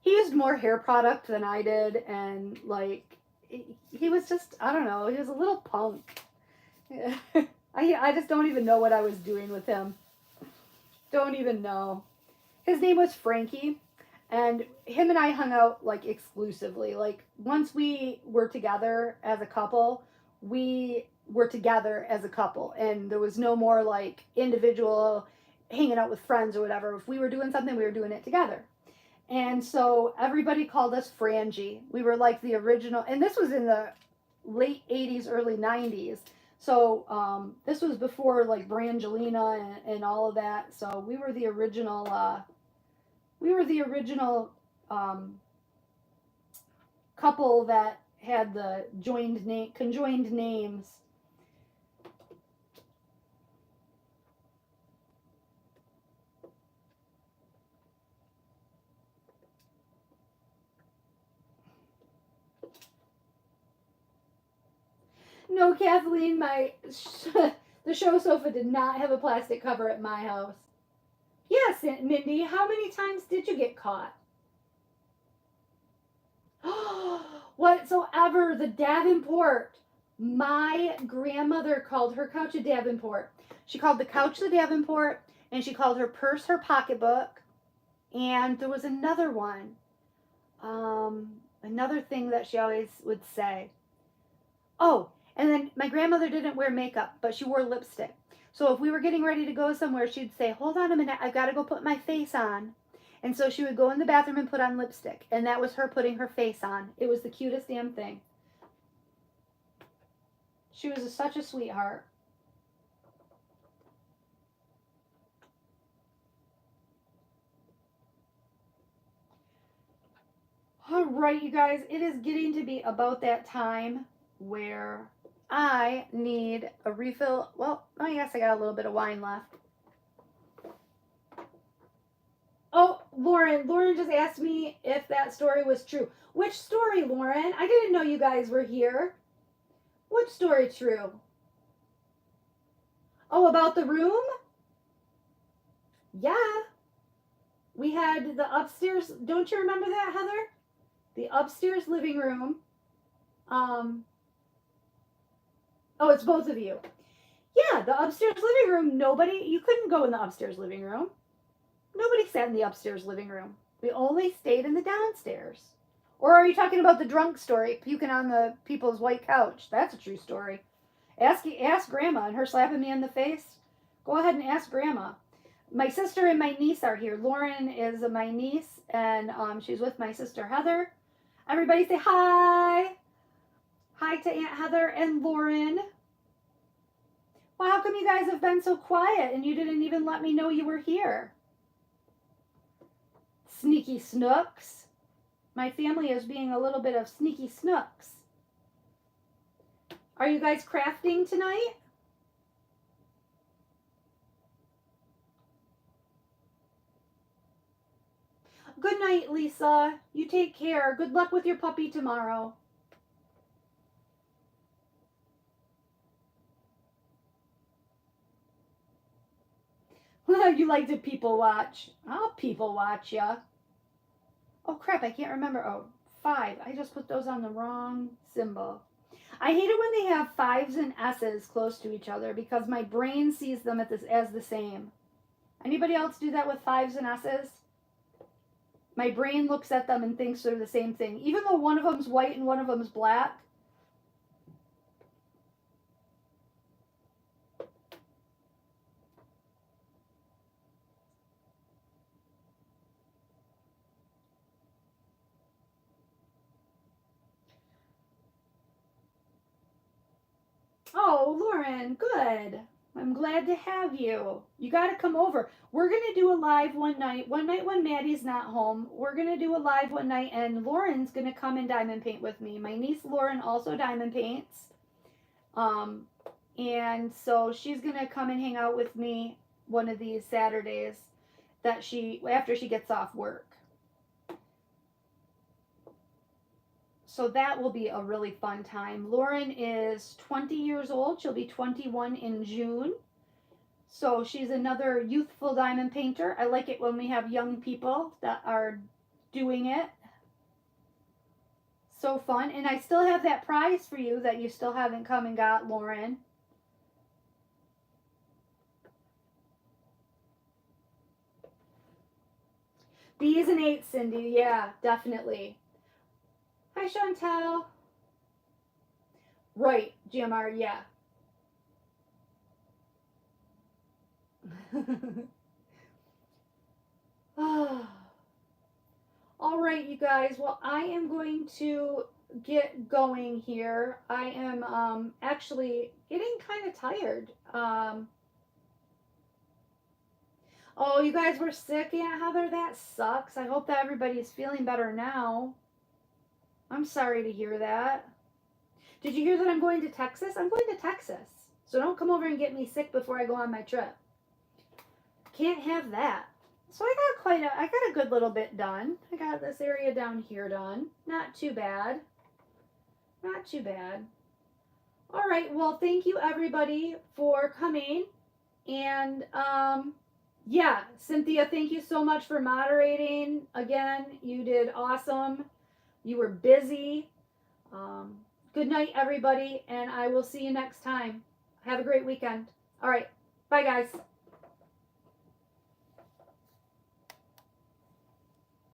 used more hair product than I did, and like, he was just, I don't know, he was a little punk. I just don't even know what I was doing with him. Don't even know. His name was Frankie. And him and I hung out, like, exclusively. Like, once we were together as a couple, we were together as a couple. And there was no more, like, individual hanging out with friends or whatever. If we were doing something, we were doing it together. And so everybody called us Frangie. We were, like, the original. And this was in the late 80s, early 90s. So this was before, like, Brangelina and all of that. So we were the original... couple that had the conjoined names. No, Kathleen, the show sofa did not have a plastic cover at my house. Yes, Mindy, how many times did you get caught? Whatsoever, the Davenport. My grandmother called her couch a Davenport. She called the couch the Davenport, and she called her purse her pocketbook. And there was another one. Another thing that she always would say. Oh, and then my grandmother didn't wear makeup, but she wore lipstick. So if we were getting ready to go somewhere, she'd say, hold on a minute, I've got to go put my face on. And so she would go in the bathroom and put on lipstick. And that was her putting her face on. It was the cutest damn thing. She was such a sweetheart. All right, you guys, it is getting to be about that time where I need a refill. Well, I guess I got a little bit of wine left. Oh, Lauren just asked me if that story was true. Which story, Lauren? I didn't know you guys were here. Which story true? Oh, about the room? Yeah. We had the upstairs. Don't you remember that, Heather? The upstairs living room. Oh, it's both of you. Yeah, the upstairs living room. You couldn't go in the upstairs living room. Nobody sat in the upstairs living room. We only stayed in the downstairs. Or are you talking about the drunk story, puking on the people's white couch? That's a true story. Ask Grandma and her slapping me in the face. Go ahead and ask Grandma. My sister and my niece are here. Lauren is my niece, and she's with my sister Heather. Everybody say hi. Hi to Aunt Heather and Lauren. Well, how come you guys have been so quiet and you didn't even let me know you were here? Sneaky snooks. My family is being a little bit of sneaky snooks. Are you guys crafting tonight? Good night, Lisa. You take care. Good luck with your puppy tomorrow. You like to people watch. I'll people watch ya. Oh crap, I can't remember. Oh, 5. I just put those on the wrong symbol. I hate it when they have 5s and S's close to each other because my brain sees them as the same. Anybody else do that with 5s and S's? My brain looks at them and thinks they're the same thing. Even though one of them's white and one of them's black. Oh, Lauren, good. I'm glad to have you. You got to come over. We're going to do a live one night. One night when Maddie's not home, we're going to do a live one night, and Lauren's going to come and diamond paint with me. My niece Lauren also diamond paints. And so she's going to come and hang out with me one of these Saturdays after she gets off work. So that will be a really fun time. Lauren is 20 years old. She'll be 21 in June. So she's another youthful diamond painter. I like it when we have young people that are doing it. So fun. And I still have that prize for you that you still haven't come and got, Lauren. B's and 8s, Cindy. Yeah, definitely. Hi, Chantel. Right, GMR, yeah. All right, you guys. Well, I am going to get going here. I am actually getting kind of tired. Oh, you guys were sick, Aunt Heather? That sucks. I hope that everybody's feeling better now. I'm sorry to hear that. Did you hear that I'm going to Texas? I'm going to Texas. So don't come over and get me sick before I go on my trip. Can't have that. So I got a good little bit done. I got this area down here done. Not too bad. Not too bad. All right. Well, thank you everybody for coming. And yeah, Cynthia, thank you so much for moderating. Again, you did awesome. You were busy. Good night, everybody, and I will see you next time. Have a great weekend. All right. Bye, guys.